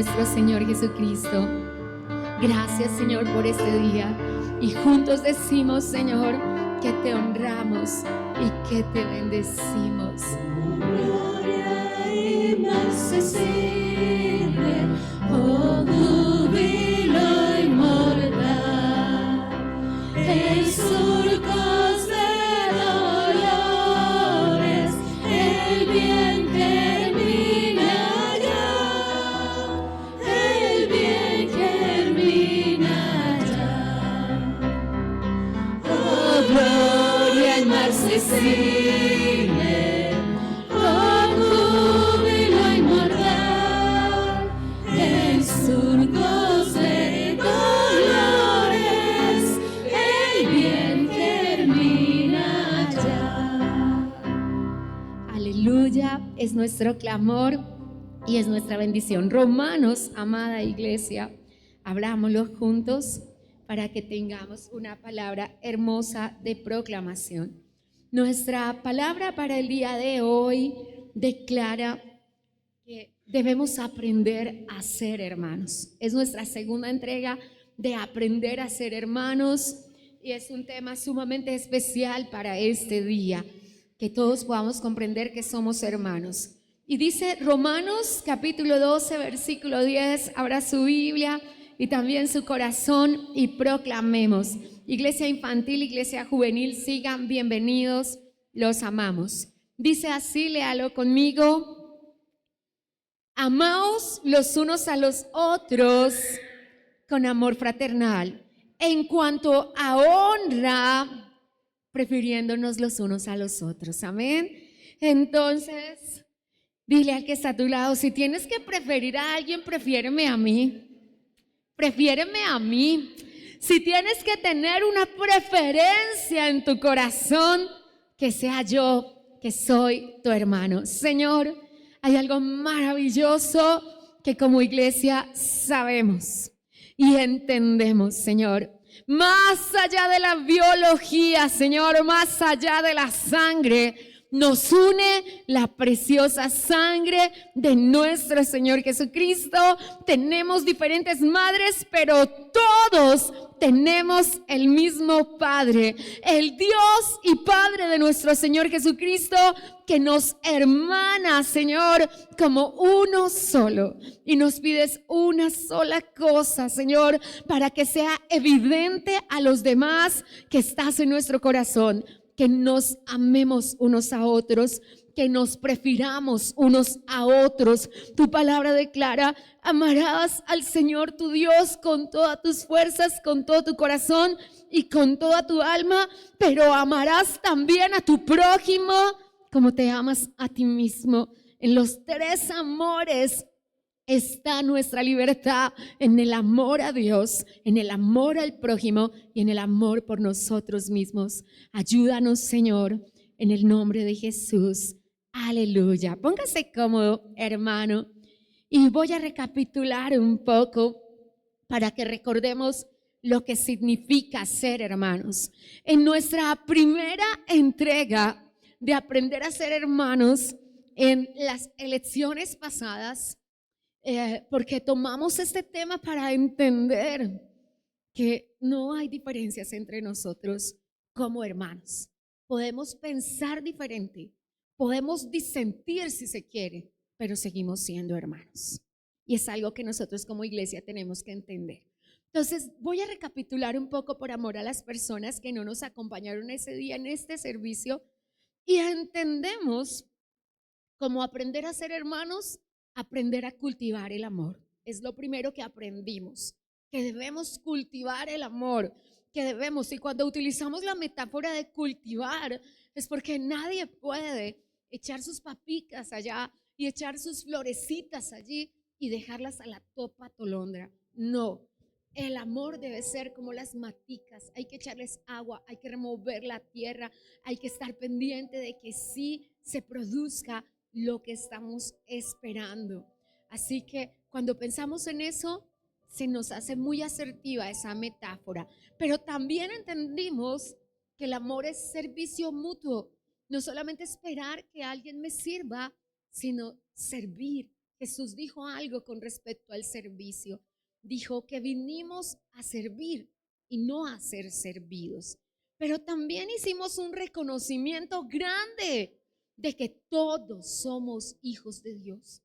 nuestro Señor Jesucristo. Gracias, Señor, por este día. Y juntos decimos, Señor, que te honramos y que te bendecimos. Gloria inmarcesible, oh júbilo inmortal, en surcos de dolores, el bien termina ya, el bien termina ya. Oh gloria inmarcesible, oh júbilo inmortal, en surcos de dolores, el bien termina ya. Aleluya, es nuestro clamor y es nuestra bendición. Romanos, amada iglesia, abrámoslo juntos para que tengamos una palabra hermosa de proclamación. Nuestra palabra para el día de hoy declara que debemos aprender a ser hermanos. Es nuestra segunda entrega de aprender a ser hermanos y es un tema sumamente especial para este día, que todos podamos comprender que somos hermanos. Y dice Romanos capítulo 12, versículo 10, abra su Biblia y también su corazón y proclamemos. Iglesia infantil, iglesia juvenil, sigan bienvenidos, los amamos. Dice así, léalo conmigo. Amaos los unos a los otros con amor fraternal. En cuanto a honra, prefiriéndonos los unos a los otros. Amén. Entonces, dile al que está a tu lado, si tienes que preferir a alguien, prefiéreme a mí. Prefiéreme a mí. Si tienes que tener una preferencia en tu corazón, que sea yo, que soy tu hermano. Señor, hay algo maravilloso que como iglesia sabemos y entendemos, Señor. Más allá de la biología, Señor, más allá de la sangre, nos une la preciosa sangre de nuestro Señor Jesucristo. Tenemos diferentes madres, pero todos tenemos el mismo Padre, el Dios y Padre de nuestro Señor Jesucristo, que nos hermana, Señor, como uno solo. Y nos pides una sola cosa, Señor, para que sea evidente a los demás que estás en nuestro corazón. Que nos amemos unos a otros, que nos prefiramos unos a otros. Tu palabra declara, amarás al Señor tu Dios con todas tus fuerzas, con todo tu corazón y con toda tu alma, pero amarás también a tu prójimo como te amas a ti mismo. En los tres amores está nuestra libertad, en el amor a Dios, en el amor al prójimo y en el amor por nosotros mismos. Ayúdanos, Señor, en el nombre de Jesús. Aleluya. Póngase cómodo, hermano, y voy a recapitular un poco para que recordemos lo que significa ser hermanos. En nuestra primera entrega de aprender a ser hermanos, en las elecciones pasadas, porque tomamos este tema para entender que no hay diferencias entre nosotros como hermanos. Podemos pensar diferente, podemos disentir si se quiere, pero seguimos siendo hermanos. Y es algo que nosotros como iglesia tenemos que entender. Entonces, voy a recapitular un poco por amor a las personas que no nos acompañaron ese día en este servicio y entendemos cómo aprender a ser hermanos, aprender a cultivar el amor. Es lo primero que aprendimos, que debemos cultivar el amor, que debemos, y cuando utilizamos la metáfora de cultivar, es porque nadie puede echar sus papitas allá y echar sus florecitas allí y dejarlas a la topa tolondra. No, el amor debe ser como las maticas, hay que echarles agua, hay que remover la tierra, hay que estar pendiente de que sí se produzca lo que estamos esperando. Así que cuando pensamos en eso, se nos hace muy asertiva esa metáfora. Pero también entendimos que el amor es servicio mutuo. No solamente esperar que alguien me sirva, sino servir. Jesús dijo algo con respecto al servicio. Dijo que vinimos a servir y no a ser servidos. Pero también hicimos un reconocimiento grande de que todos somos hijos de Dios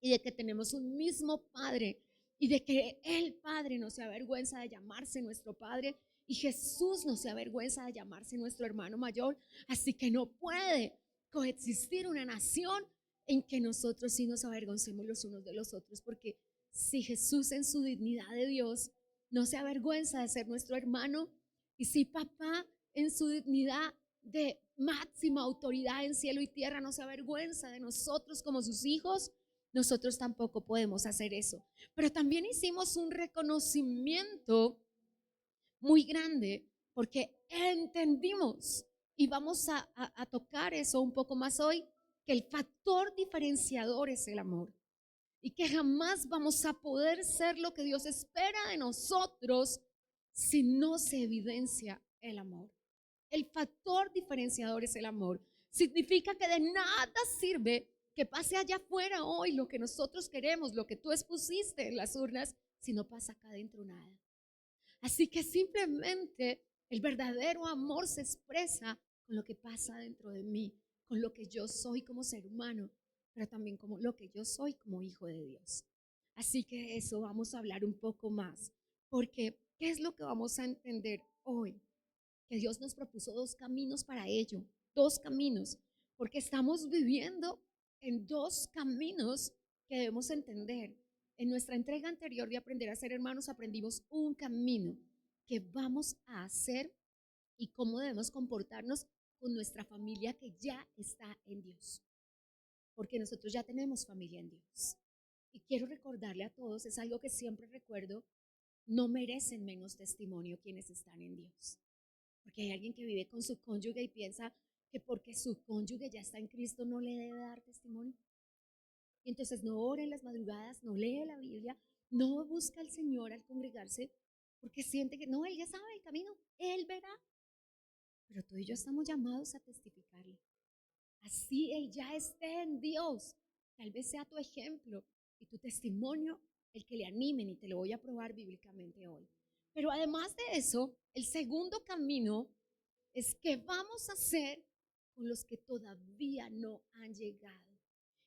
y de que tenemos un mismo Padre y de que el Padre no se avergüenza de llamarse nuestro Padre y Jesús no se avergüenza de llamarse nuestro hermano mayor. Así que no puede coexistir una nación en que nosotros sí nos avergoncemos los unos de los otros, porque si Jesús en su dignidad de Dios no se avergüenza de ser nuestro hermano, y si papá en su dignidad de máxima autoridad en cielo y tierra no se avergüenza de nosotros como sus hijos, nosotros tampoco podemos hacer eso. Pero también hicimos un reconocimiento muy grande porque entendimos, y vamos a tocar eso un poco más hoy, que el factor diferenciador es el amor y que jamás vamos a poder ser lo que Dios espera de nosotros si no se evidencia el amor. El factor diferenciador es el amor. Significa que de nada sirve que pase allá afuera hoy lo que nosotros queremos, lo que tú expusiste en las urnas, si no pasa acá adentro nada. Así que simplemente el verdadero amor se expresa con lo que pasa dentro de mí, con lo que yo soy como ser humano, pero también como lo que yo soy como hijo de Dios. Así que eso vamos a hablar un poco más, porque ¿qué es lo que vamos a entender hoy? Que Dios nos propuso dos caminos para ello, dos caminos, porque estamos viviendo en dos caminos que debemos entender. En nuestra entrega anterior de Aprender a Ser Hermanos aprendimos un camino que vamos a hacer y cómo debemos comportarnos con nuestra familia que ya está en Dios, porque nosotros ya tenemos familia en Dios. Y quiero recordarle a todos, es algo que siempre recuerdo, no merecen menos testimonio quienes están en Dios. Porque hay alguien que vive con su cónyuge y piensa que porque su cónyuge ya está en Cristo no le debe dar testimonio. Y entonces no ora en las madrugadas, no lee la Biblia, no busca al Señor al congregarse, porque siente que no, Él ya sabe el camino, Él verá. Pero tú y yo estamos llamados a testificarle. Así Él ya esté en Dios. Tal vez sea tu ejemplo y tu testimonio el que le animen, y te lo voy a probar bíblicamente hoy. Pero además de eso, el segundo camino es que vamos a hacer con los que todavía no han llegado.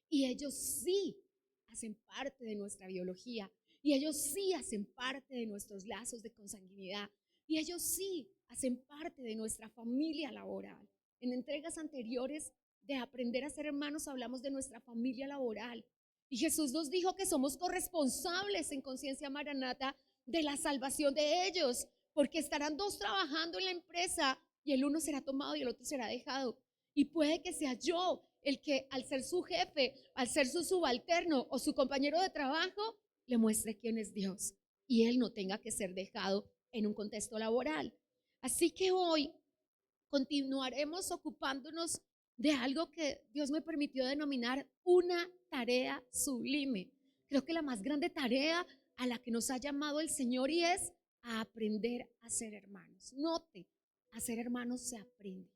Y ellos sí hacen parte de nuestra biología. Y ellos sí hacen parte de nuestros lazos de consanguinidad. Y ellos sí hacen parte de nuestra familia laboral. En entregas anteriores de Aprender a Ser Hermanos hablamos de nuestra familia laboral. Y Jesús nos dijo que somos corresponsables en Conciencia Maranata de la salvación de ellos, porque estarán dos trabajando en la empresa y el uno será tomado y el otro será dejado. Y puede que sea yo el que, al ser su jefe, al ser su subalterno o su compañero de trabajo, le muestre quién es Dios y él no tenga que ser dejado en un contexto laboral. Así que hoy continuaremos ocupándonos de algo que Dios me permitió denominar una tarea sublime. Creo que la más grande tarea a la que nos ha llamado el Señor, y es a aprender a ser hermanos. Note, a ser hermanos se aprende,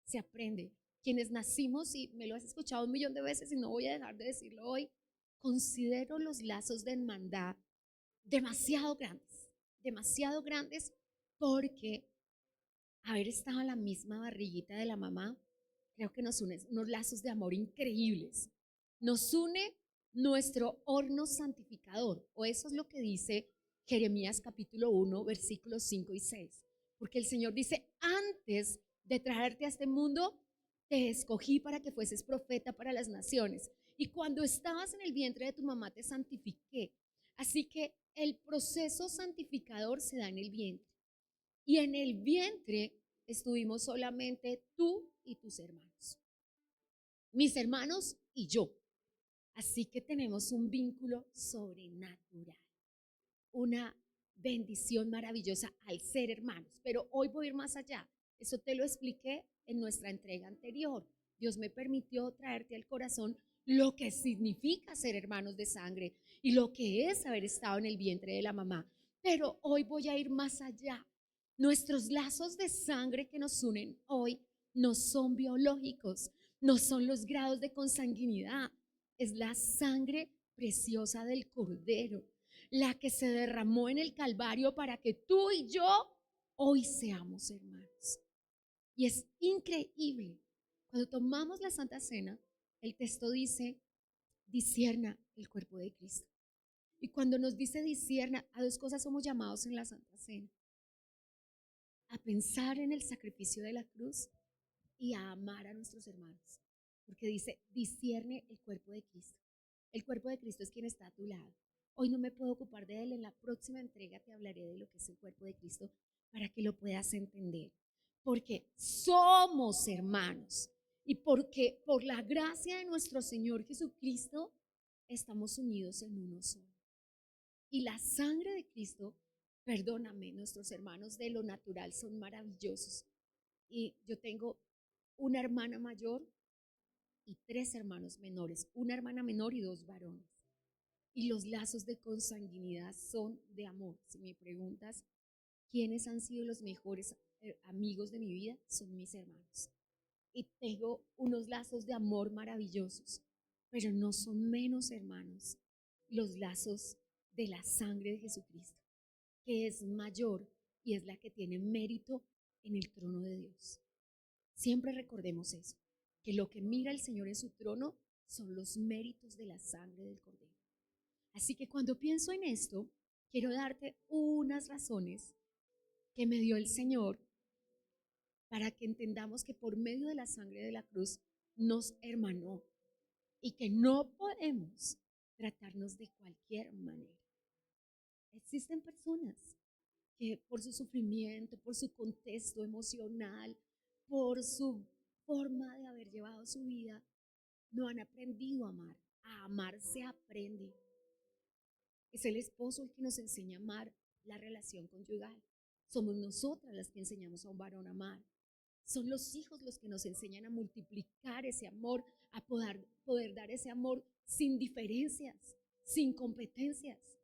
se aprende. Quienes nacimos, y me lo has escuchado un millón de veces y no voy a dejar de decirlo hoy, considero los lazos de hermandad demasiado grandes, porque haber estado en la misma barriguita de la mamá, creo que nos une unos lazos de amor increíbles. Nos une nuestro horno santificador, o eso es lo que dice Jeremías capítulo 1, versículos 5 y 6. Porque el Señor dice: antes de traerte a este mundo, te escogí para que fueses profeta para las naciones. Y cuando estabas en el vientre de tu mamá, te santifiqué. Así que el proceso santificador se da en el vientre. Y en el vientre estuvimos solamente tú y tus hermanos. Mis hermanos y yo. Así que tenemos un vínculo sobrenatural, una bendición maravillosa al ser hermanos. Pero hoy voy a ir más allá. Eso te lo expliqué en nuestra entrega anterior. Dios me permitió traerte al corazón lo que significa ser hermanos de sangre y lo que es haber estado en el vientre de la mamá. Pero hoy voy a ir más allá. Nuestros lazos de sangre que nos unen hoy no son biológicos, no son los grados de consanguinidad, es la sangre preciosa del Cordero, la que se derramó en el Calvario para que tú y yo hoy seamos hermanos. Y es increíble. Cuando tomamos la Santa Cena, el texto dice, discierna el cuerpo de Cristo. Y cuando nos dice discierna, a dos cosas somos llamados en la Santa Cena: a pensar en el sacrificio de la cruz y a amar a nuestros hermanos. Porque dice, discierne el cuerpo de Cristo. El cuerpo de Cristo es quien está a tu lado. Hoy no me puedo ocupar de él, en la próxima entrega te hablaré de lo que es el cuerpo de Cristo para que lo puedas entender. Porque somos hermanos y porque por la gracia de nuestro Señor Jesucristo estamos unidos en uno solo. Y la sangre de Cristo, perdóname, nuestros hermanos de lo natural son maravillosos. Y yo tengo una hermana mayor y 3 hermanos menores, una hermana menor y 2 varones. Y los lazos de consanguinidad son de amor. Si me preguntas quiénes han sido los mejores amigos de mi vida, son mis hermanos. Y tengo unos lazos de amor maravillosos, pero no son menos, hermanos, los lazos de la sangre de Jesucristo, que es mayor y es la que tiene mérito en el trono de Dios. Siempre recordemos eso, que lo que mira el Señor en su trono son los méritos de la sangre del Cordero. Así que cuando pienso en esto, quiero darte unas razones que me dio el Señor para que entendamos que por medio de la sangre de la cruz nos hermanó y que no podemos tratarnos de cualquier manera. Existen personas que por su sufrimiento, por su contexto emocional, por su forma de haber llevado su vida, no han aprendido a amar. A amar se aprende. Es el esposo el que nos enseña a amar la relación conyugal. Somos nosotras las que enseñamos a un varón a amar. Son los hijos los que nos enseñan a multiplicar ese amor, a poder dar ese amor sin diferencias, sin competencias.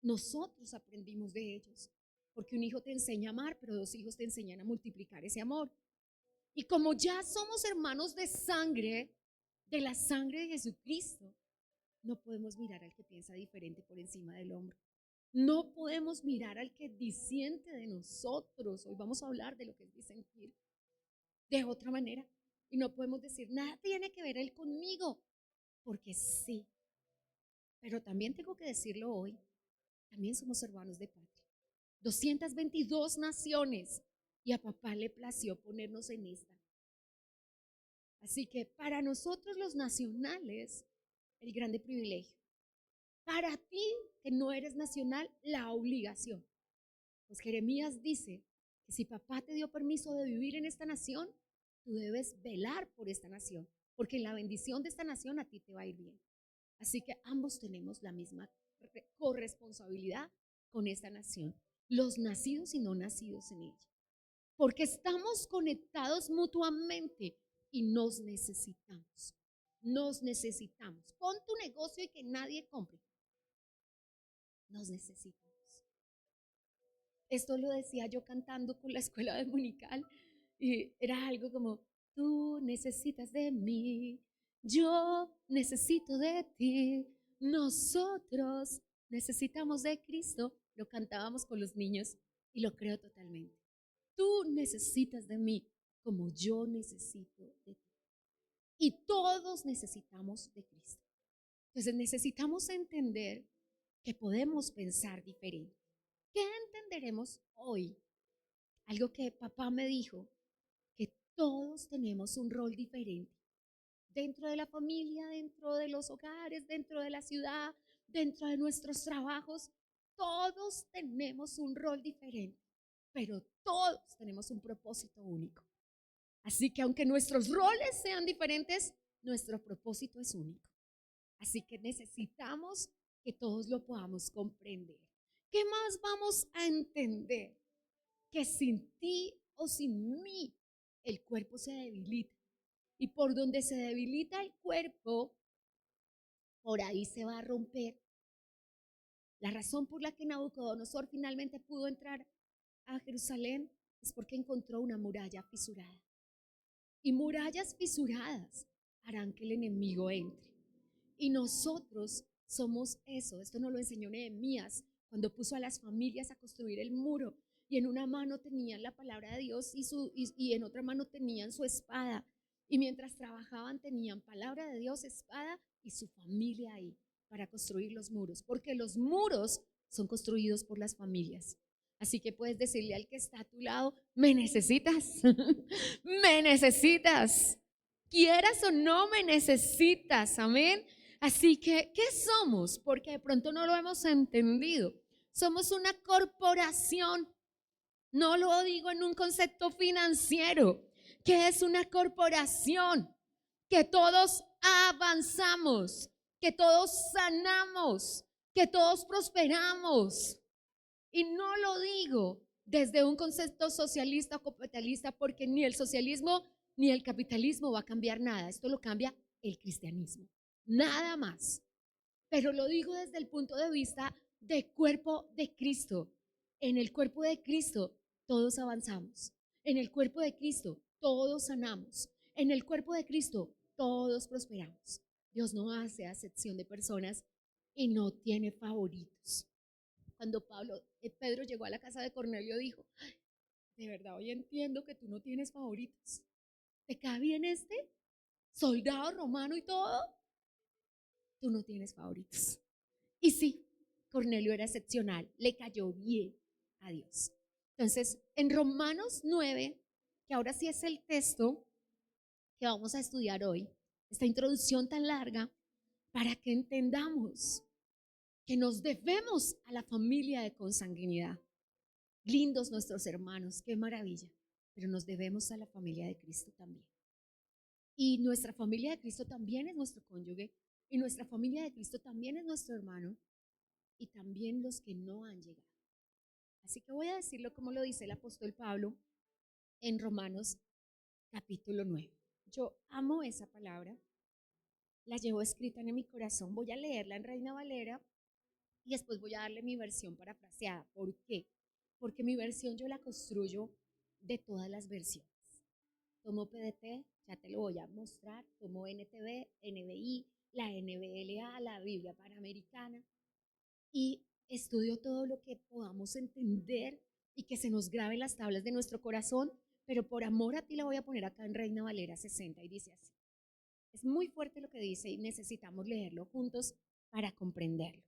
Nosotros aprendimos de ellos, porque un hijo te enseña a amar, pero 2 hijos te enseñan a multiplicar ese amor. Y como ya somos hermanos de sangre, de la sangre de Jesucristo, no podemos mirar al que piensa diferente por encima del hombro. No podemos mirar al que disiente de nosotros. Hoy vamos a hablar de lo que es disentir de otra manera. Y no podemos decir, nada tiene que ver él conmigo, porque sí. Pero también tengo que decirlo hoy, también somos hermanos de patria. 222 naciones y a papá le plació ponernos en esta. Así que para nosotros los nacionales, el grande privilegio. Para ti que no eres nacional, la obligación. Pues Jeremías dice que si papá te dio permiso de vivir en esta nación, tú debes velar por esta nación, porque en la bendición de esta nación a ti te va a ir bien. Así que ambos tenemos la misma corresponsabilidad con esta nación, los nacidos y no nacidos en ella, porque estamos conectados mutuamente y nos necesitamos. Nos necesitamos. Pon tu negocio y que nadie compre. Nos necesitamos. Esto lo decía yo cantando con la escuela dominical y era algo como, tú necesitas de mí, yo necesito de ti, nosotros necesitamos de Cristo. Lo cantábamos con los niños y lo creo totalmente. Tú necesitas de mí como yo necesito de ti. Y todos necesitamos de Cristo. Entonces necesitamos entender que podemos pensar diferente. ¿Qué entenderemos hoy? Algo que papá me dijo, que todos tenemos un rol diferente. Dentro de la familia, dentro de los hogares, dentro de la ciudad, dentro de nuestros trabajos, todos tenemos un rol diferente, pero todos tenemos un propósito único. Así que aunque nuestros roles sean diferentes, nuestro propósito es único. Así que necesitamos que todos lo podamos comprender. ¿Qué más vamos a entender? Que sin ti o sin mí el cuerpo se debilita. Y por donde se debilita el cuerpo, por ahí se va a romper. La razón por la que Nabucodonosor finalmente pudo entrar a Jerusalén es porque encontró una muralla fisurada. Y murallas fisuradas harán que el enemigo entre. Y nosotros somos eso. Esto nos lo enseñó Nehemías cuando puso a las familias a construir el muro. Y en una mano tenían la palabra de Dios y en otra mano tenían su espada. Y mientras trabajaban tenían palabra de Dios, espada y su familia ahí para construir los muros. Porque los muros son construidos por las familias. Así que puedes decirle al que está a tu lado, me necesitas, me necesitas. Quieras o no, me necesitas, amén. Así que, ¿qué somos? Porque de pronto no lo hemos entendido. Somos una corporación. No lo digo en un concepto financiero. ¿Qué es una corporación? Que todos avanzamos, que todos sanamos, que todos prosperamos. Y no lo digo desde un concepto socialista o capitalista, porque ni el socialismo ni el capitalismo va a cambiar nada. Esto lo cambia el cristianismo. Nada más. Pero lo digo desde el punto de vista del cuerpo de Cristo. En el cuerpo de Cristo todos avanzamos. En el cuerpo de Cristo todos sanamos. En el cuerpo de Cristo todos prosperamos. Dios no hace acepción de personas y no tiene favoritos. Cuando Pedro llegó a la casa de Cornelio, dijo: de verdad hoy entiendo que tú no tienes favoritos. ¿Te cae bien este? Soldado romano y todo. Tú no tienes favoritos. Y sí, Cornelio era excepcional, le cayó bien a Dios. Entonces, en Romanos 9, que ahora sí es el texto que vamos a estudiar hoy, esta introducción tan larga, para que entendamos que nos debemos a la familia de consanguinidad. Lindos nuestros hermanos, qué maravilla, pero nos debemos a la familia de Cristo también. Y nuestra familia de Cristo también es nuestro cónyuge, y nuestra familia de Cristo también es nuestro hermano, y también los que no han llegado. Así que voy a decirlo como lo dice el apóstol Pablo en Romanos capítulo 9. Yo amo esa palabra, la llevo escrita en mi corazón. Voy a leerla en Reina Valera y después voy a darle mi versión parafraseada. ¿Por qué? Porque mi versión yo la construyo de todas las versiones. Tomo PDT, ya te lo voy a mostrar, tomo NTV, NBI, la NBLA, la Biblia Panamericana, y estudio todo lo que podamos entender y que se nos grabe en las tablas de nuestro corazón, pero por amor a ti la voy a poner acá en Reina Valera 60 y dice así. Es muy fuerte lo que dice y necesitamos leerlo juntos para comprenderlo.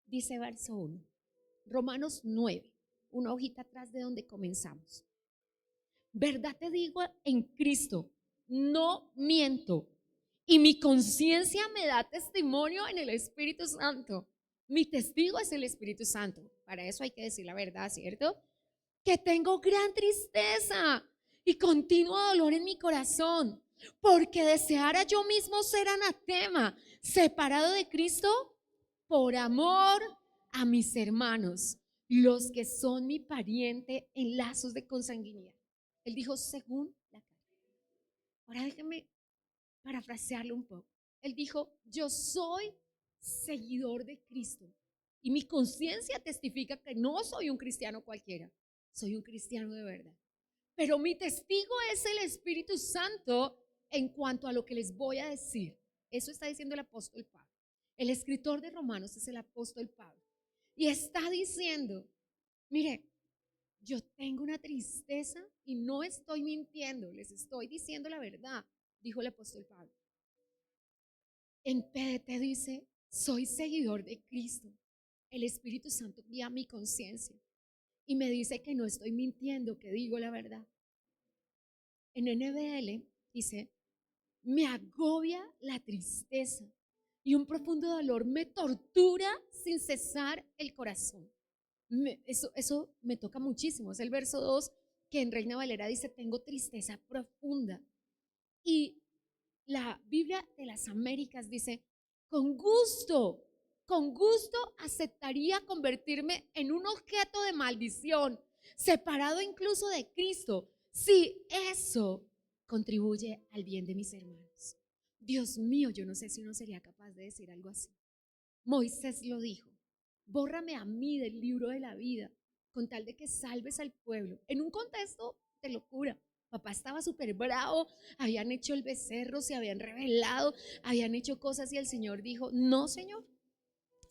Dice verso 1, Romanos 9, una hojita atrás de donde comenzamos. Verdad te digo en Cristo, no miento, y mi conciencia me da testimonio en el Espíritu Santo. Mi testigo es el Espíritu Santo. Para eso hay que decir la verdad, ¿cierto? Que tengo gran tristeza y continuo dolor en mi corazón, porque deseara yo mismo ser anatema, separado de Cristo, por amor a mis hermanos, los que son mi pariente en lazos de consanguinidad. Él dijo, según la carne. Ahora déjenme parafrasearlo un poco. Él dijo, yo soy seguidor de Cristo y mi conciencia testifica que no soy un cristiano cualquiera, soy un cristiano de verdad. Pero mi testigo es el Espíritu Santo en cuanto a lo que les voy a decir. Eso está diciendo el apóstol Pablo. El escritor de Romanos es el apóstol Pablo. Y está diciendo, mire, yo tengo una tristeza y no estoy mintiendo, les estoy diciendo la verdad, dijo el apóstol Pablo. En PDT dice, soy seguidor de Cristo. El Espíritu Santo guía mi conciencia y me dice que no estoy mintiendo, que digo la verdad. En NBL dice, me agobia la tristeza y un profundo dolor me tortura sin cesar el corazón. Eso me toca muchísimo. Es el verso 2 que en Reina Valera dice, tengo tristeza profunda. Y la Biblia de las Américas dice, con gusto aceptaría convertirme en un objeto de maldición, separado incluso de Cristo, si eso contribuye al bien de mis hermanos. Dios mío, yo no sé si uno sería capaz de decir algo así. Moisés lo dijo, bórrame a mí del libro de la vida, con tal de que salves al pueblo, en un contexto de locura. Papá estaba súper bravo, habían hecho el becerro, se habían rebelado, habían hecho cosas y el Señor dijo, no, Señor,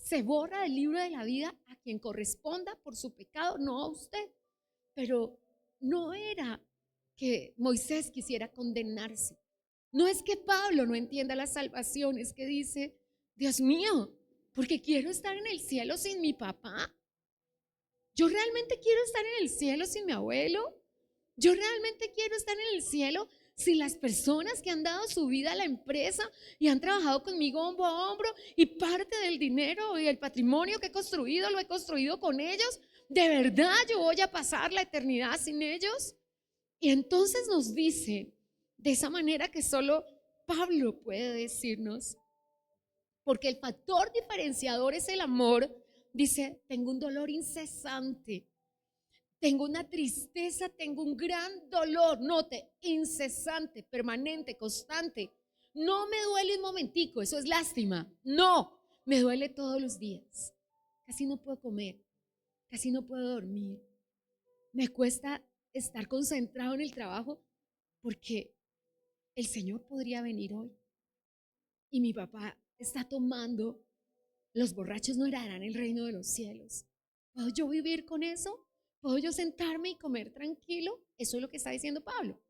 se borra del libro de la vida a quien corresponda por su pecado, no a usted. Pero no era que Moisés quisiera condenarse. No es que Pablo no entienda la salvación, es que dice, Dios mío, porque quiero estar en el cielo sin mi papá. Yo realmente quiero estar en el cielo sin mi abuelo. Yo realmente quiero estar en el cielo sin las personas que han dado su vida a la empresa y han trabajado conmigo hombro a hombro, y parte del dinero y el patrimonio que he construido lo he construido con ellos. ¿De verdad yo voy a pasar la eternidad sin ellos? Y entonces nos dice de esa manera que solo Pablo puede decirnos, porque el factor diferenciador es el amor. Dice, tengo un dolor incesante, tengo una tristeza, tengo un gran dolor, note, incesante, permanente, constante. No me duele un momentico, eso es lástima. No, me duele todos los días. Casi no puedo comer, casi no puedo dormir. Me cuesta estar concentrado en el trabajo porque el Señor podría venir hoy y mi papá está tomando. Los borrachos no heredarán el reino de los cielos. ¿Puedo yo vivir con eso? ¿Puedo yo sentarme y comer tranquilo? Eso es lo que está diciendo Pablo.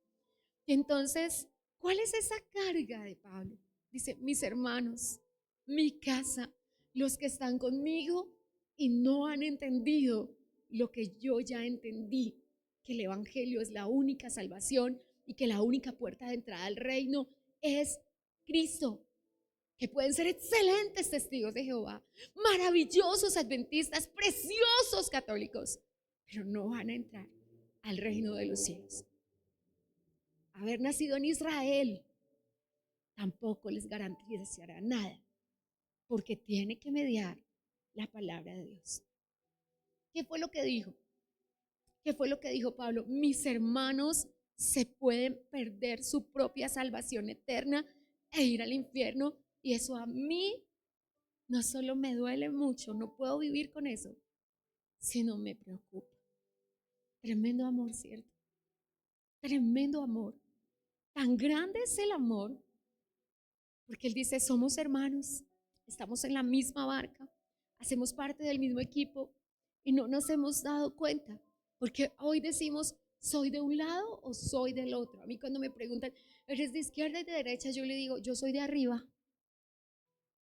Entonces, ¿cuál es esa carga de Pablo? Dice, mis hermanos, mi casa, los que están conmigo y no han entendido lo que yo ya entendí, que el evangelio es la única salvación y que la única puerta de entrada al reino es Cristo. Que pueden ser excelentes testigos de Jehová, maravillosos adventistas, preciosos católicos, pero no van a entrar al reino de los cielos. Haber nacido en Israel tampoco les garantizará nada, porque tiene que mediar la palabra de Dios. ¿Qué fue lo que dijo? ¿Qué fue lo que dijo Pablo? Mis hermanos se pueden perder su propia salvación eterna e ir al infierno, y eso a mí no solo me duele mucho, no puedo vivir con eso, sino me preocupa. Tremendo amor, ¿cierto? Tremendo amor. Tan grande es el amor, porque él dice, somos hermanos, estamos en la misma barca, hacemos parte del mismo equipo y no nos hemos dado cuenta, porque hoy decimos, ¿soy de un lado o soy del otro? A mí cuando me preguntan, ¿eres de izquierda y de derecha? Yo le digo, yo soy de arriba.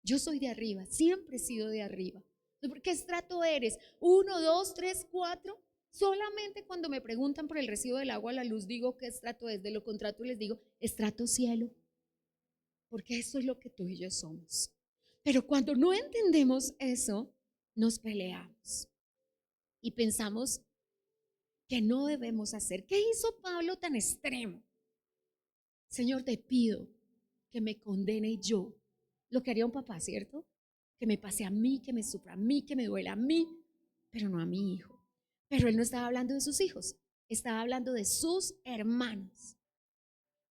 Yo soy de arriba, siempre he sido de arriba. ¿Qué estrato eres? 1, 2, 3, 4. Solamente cuando me preguntan por el recibo del agua, la luz, digo qué estrato es. De lo contrario les digo estrato cielo, porque eso es lo que tú y yo somos. Pero cuando no entendemos eso, nos peleamos y pensamos que no debemos hacer. ¿Qué hizo Pablo tan extremo? Señor, te pido que me condene yo. Lo que haría un papá, ¿cierto? Que me pase a mí, que me sufra a mí, que me duela a mí, pero no a mi hijo. Pero él no estaba hablando de sus hijos, estaba hablando de sus hermanos.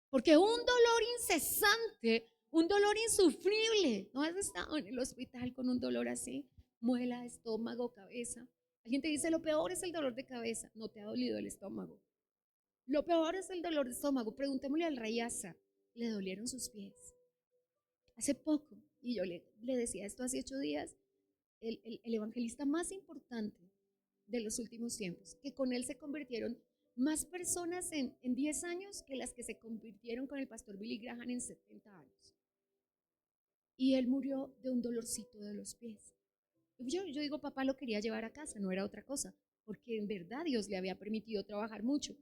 Porque un dolor incesante, un dolor insufrible. ¿No has estado en el hospital con un dolor así? Muela, estómago, cabeza. Alguien te dice, lo peor es el dolor de cabeza. No te ha dolido el estómago. Lo peor es el dolor de estómago. Preguntémosle al rey Asa, le dolieron sus pies. Hace poco, y yo le decía esto hace 8 días, el evangelista más importante de los últimos tiempos, que con él se convirtieron más personas en 10 años que las que se convirtieron con el pastor Billy Graham en 70 años. Y él murió de un dolorcito de los pies. Yo digo, papá lo quería llevar a casa, no era otra cosa, porque en verdad Dios le había permitido trabajar mucho.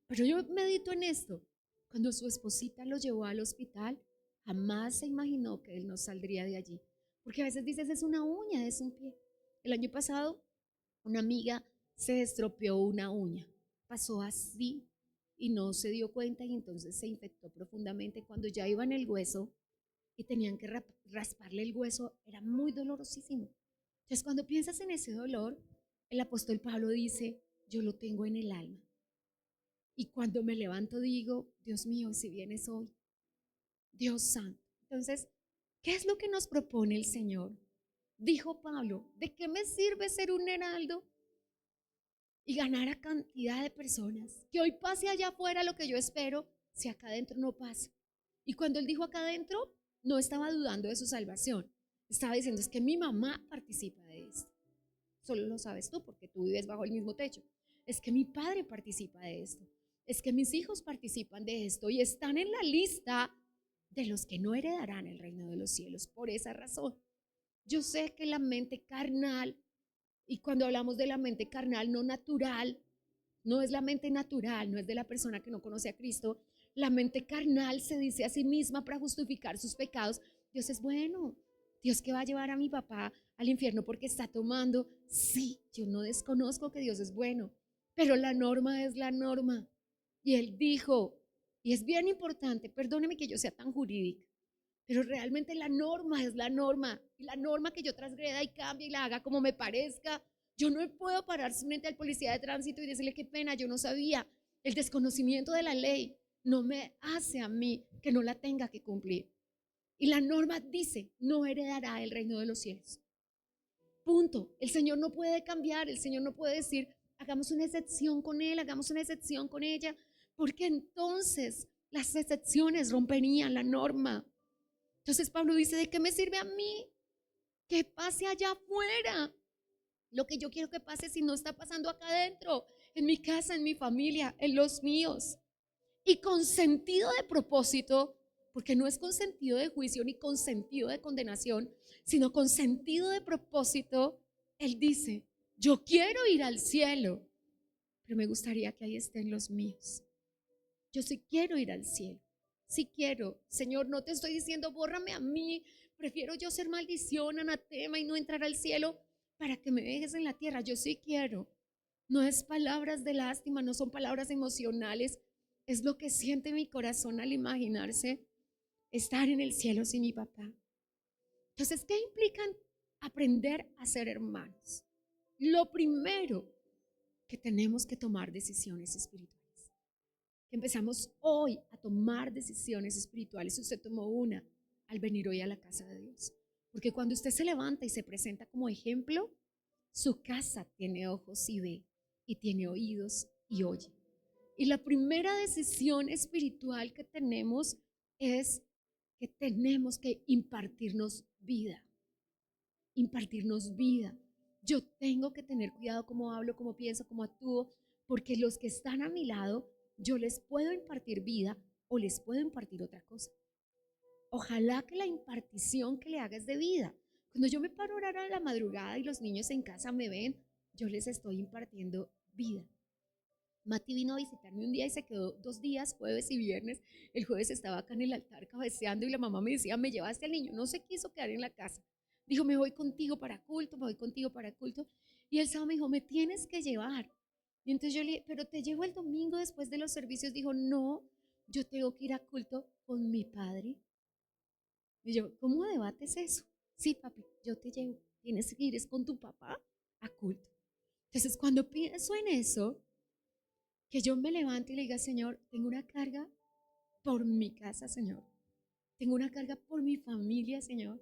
Pero yo medito en esto. Cuando su esposita lo llevó al hospital, jamás se imaginó que él no saldría de allí. Porque a veces dices, es una uña, es un pie. El año pasado, una amiga se estropeó una uña. Pasó así y no se dio cuenta, y entonces se infectó profundamente. Cuando ya iba en el hueso y tenían que rasparle el hueso, era muy dolorosísimo. Entonces, cuando piensas en ese dolor, el apóstol Pablo dice, yo lo tengo en el alma. Y cuando me levanto digo, Dios mío, si vienes hoy, Dios santo. Entonces, ¿qué es lo que nos propone el Señor? Dijo Pablo, ¿de qué me sirve ser un heraldo y ganar a cantidad de personas? Que hoy pase allá afuera lo que yo espero, si acá adentro no pasa. Y cuando él dijo acá adentro, no estaba dudando de su salvación. Estaba diciendo, es que mi mamá participa de esto. Solo lo sabes tú porque tú vives bajo el mismo techo. Es que mi padre participa de esto. Es que mis hijos participan de esto y están en la lista de los que no heredarán el reino de los cielos. Por esa razón, yo sé que la mente carnal, y cuando hablamos de la mente carnal no natural, no es la mente natural, no es de la persona que no conoce a Cristo. La mente carnal se dice a sí misma para justificar sus pecados. Dios es bueno. Dios que va a llevar a mi papá al infierno porque está tomando. Sí, yo no desconozco que Dios es bueno, pero la norma es la norma. Y él dijo, y es bien importante, perdóneme que yo sea tan jurídica, pero realmente la norma es la norma. Y la norma que yo transgreda y cambie y la haga como me parezca. Yo no puedo parar frente al policía de tránsito y decirle qué pena, yo no sabía. El desconocimiento de la ley no me hace a mí que no la tenga que cumplir. Y la norma dice, no heredará el reino de los cielos. Punto. El Señor no puede cambiar, el Señor no puede decir, hagamos una excepción con él, hagamos una excepción con ella, porque entonces las excepciones romperían la norma. Entonces Pablo dice, ¿de qué me sirve a mí que pase allá afuera lo que yo quiero que pase si no está pasando acá adentro, en mi casa, en mi familia, en los míos? Y con sentido de propósito, porque no es con sentido de juicio ni con sentido de condenación, sino con sentido de propósito, él dice, yo quiero ir al cielo, pero me gustaría que ahí estén los míos. Yo sí quiero ir al cielo, sí quiero. Señor, no te estoy diciendo bórrame a mí, prefiero yo ser maldición, anatema y no entrar al cielo para que me dejes en la tierra. Yo sí quiero. No es palabras de lástima, no son palabras emocionales, es lo que siente mi corazón al imaginarse estar en el cielo sin mi papá. Entonces, ¿qué implican aprender a ser hermanos? Lo primero, que tenemos que tomar decisiones espirituales. Que empezamos hoy a tomar decisiones espirituales. Usted tomó una al venir hoy a la casa de Dios. Porque cuando usted se levanta y se presenta como ejemplo, su casa tiene ojos y ve, y tiene oídos y oye. Y la primera decisión espiritual que tenemos es que tenemos que impartirnos vida. Impartirnos vida. Yo tengo que tener cuidado cómo hablo, cómo pienso, cómo actúo, porque los que están a mi lado, yo les puedo impartir vida o les puedo impartir otra cosa. Ojalá que la impartición que le haga es de vida. Cuando yo me paro a orar a la madrugada y los niños en casa me ven, yo les estoy impartiendo vida. Mati vino a visitarme un día y se quedó 2 días, jueves y viernes. El jueves estaba acá en el altar cabeceando y la mamá me decía, me llevaste al niño. No se quiso quedar en la casa. Dijo, me voy contigo para culto, me voy contigo para culto. Y el sábado me dijo, me tienes que llevar. Y entonces yo le dije, pero te llevo el domingo después de los servicios. Dijo, no, yo tengo que ir a culto con mi padre. Y yo, ¿cómo debates eso? Sí, papi, yo te llevo. Tienes que ir es con tu papá a culto. Entonces, cuando pienso en eso, que yo me levante y le diga, Señor, tengo una carga por mi casa, Señor. Tengo una carga por mi familia, Señor.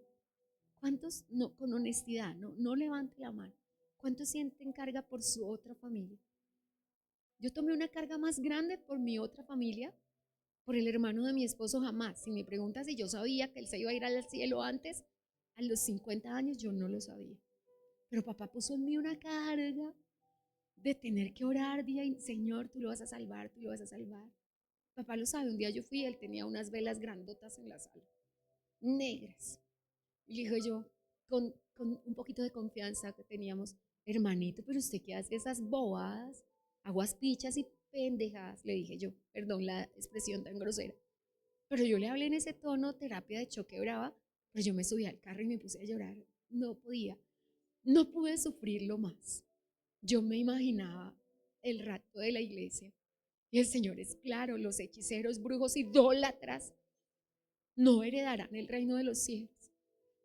¿Cuántos, no, con honestidad, no levante la mano, cuántos sienten carga por su otra familia? Yo tomé una carga más grande por mi otra familia, por el hermano de mi esposo jamás. Si me preguntas si yo sabía que él se iba a ir al cielo antes, a los 50 años yo no lo sabía. Pero papá puso en mí una carga de tener que orar día y Señor, tú lo vas a salvar, tú lo vas a salvar. Papá lo sabe, un día yo fui, él tenía unas velas grandotas en la sala, negras. Y le dije yo, con un poquito de confianza que teníamos, hermanito, pero usted qué hace esas bobadas, aguas pichas y pendejadas, le dije yo, perdón la expresión tan grosera. Pero yo le hablé en ese tono, terapia de choque brava, pero yo me subí al carro y me puse a llorar. No podía, no pude sufrirlo más. Yo me imaginaba el rato de la iglesia. Y el Señor es claro, los hechiceros, brujos, idólatras no heredarán el reino de los cielos.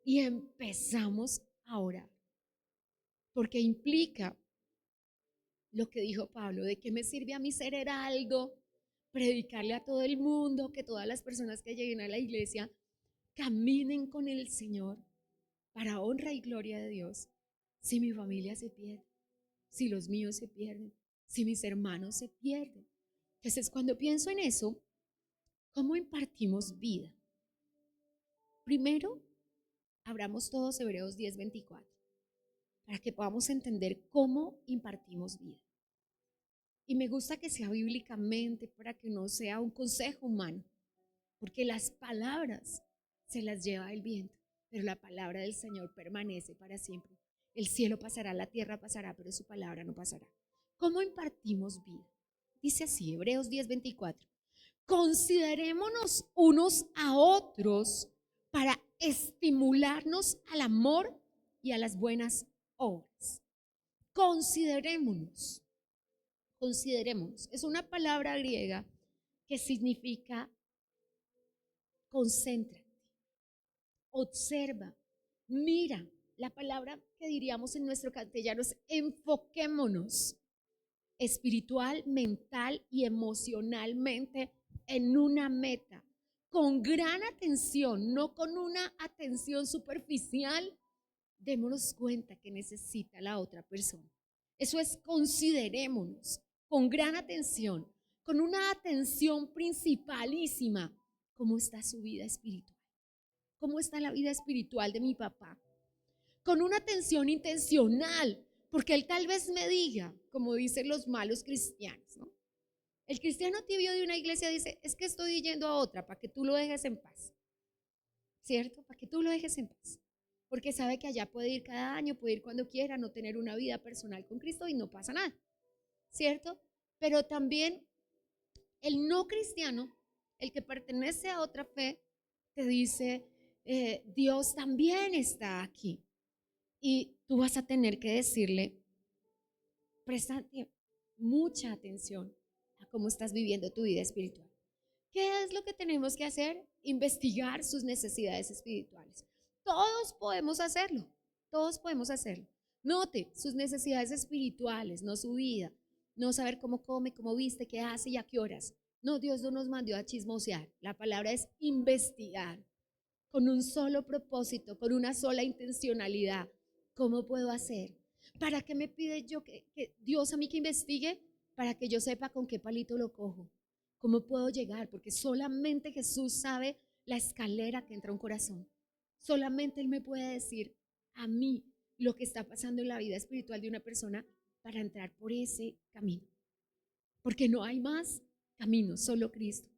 Y empezamos a orar, porque implica lo que dijo Pablo, ¿de qué me sirve a mí ser heraldo, predicarle a todo el mundo, que todas las personas que lleguen a la iglesia caminen con el Señor para honra y gloria de Dios, si mi familia se pierde, si los míos se pierden, si mis hermanos se pierden? Entonces, cuando pienso en eso, ¿cómo impartimos vida? Primero, abramos todos Hebreos 10:24 para que podamos entender cómo impartimos vida. Y me gusta que sea bíblicamente para que no sea un consejo humano, porque las palabras se las lleva el viento, pero la palabra del Señor permanece para siempre. El cielo pasará, la tierra pasará, pero su palabra no pasará. ¿Cómo impartimos vida? Dice así, Hebreos 10:24. Considerémonos unos a otros para estimularnos al amor y a las buenas obras. Considerémonos, considerémonos. Es una palabra griega que significa concéntrate, observa, mira. La palabra que diríamos en nuestro castellano es enfoquémonos espiritual, mental y emocionalmente en una meta, con gran atención, no con una atención superficial. Démonos cuenta que necesita la otra persona. Eso es, considerémonos con gran atención, con una atención principalísima. ¿Cómo está su vida espiritual? ¿Cómo está la vida espiritual de mi papá? Con una atención intencional, porque él tal vez me diga, como dicen los malos cristianos, ¿no? El cristiano tibio de una iglesia dice, es que estoy yendo a otra para que tú lo dejes en paz, ¿cierto? Para que tú lo dejes en paz, porque sabe que allá puede ir cada año, puede ir cuando quiera, no tener una vida personal con Cristo y no pasa nada, ¿cierto? Pero también el no cristiano, el que pertenece a otra fe, te dice, Dios también está aquí. Y tú vas a tener que decirle, presta mucha atención a cómo estás viviendo tu vida espiritual. ¿Qué es lo que tenemos que hacer? Investigar sus necesidades espirituales. Todos podemos hacerlo, todos podemos hacerlo. Note sus necesidades espirituales, no su vida, no saber cómo come, cómo viste, qué hace y a qué horas. No, Dios no nos mandó a chismosear. La palabra es investigar con un solo propósito, con una sola intencionalidad. ¿Cómo puedo hacer? ¿Para qué me pide yo que Dios a mí que investigue? Para que yo sepa con qué palito lo cojo. ¿Cómo puedo llegar? Porque solamente Jesús sabe la escalera que entra a un corazón. Solamente Él me puede decir a mí lo que está pasando en la vida espiritual de una persona para entrar por ese camino. Porque no hay más camino, solo Cristo.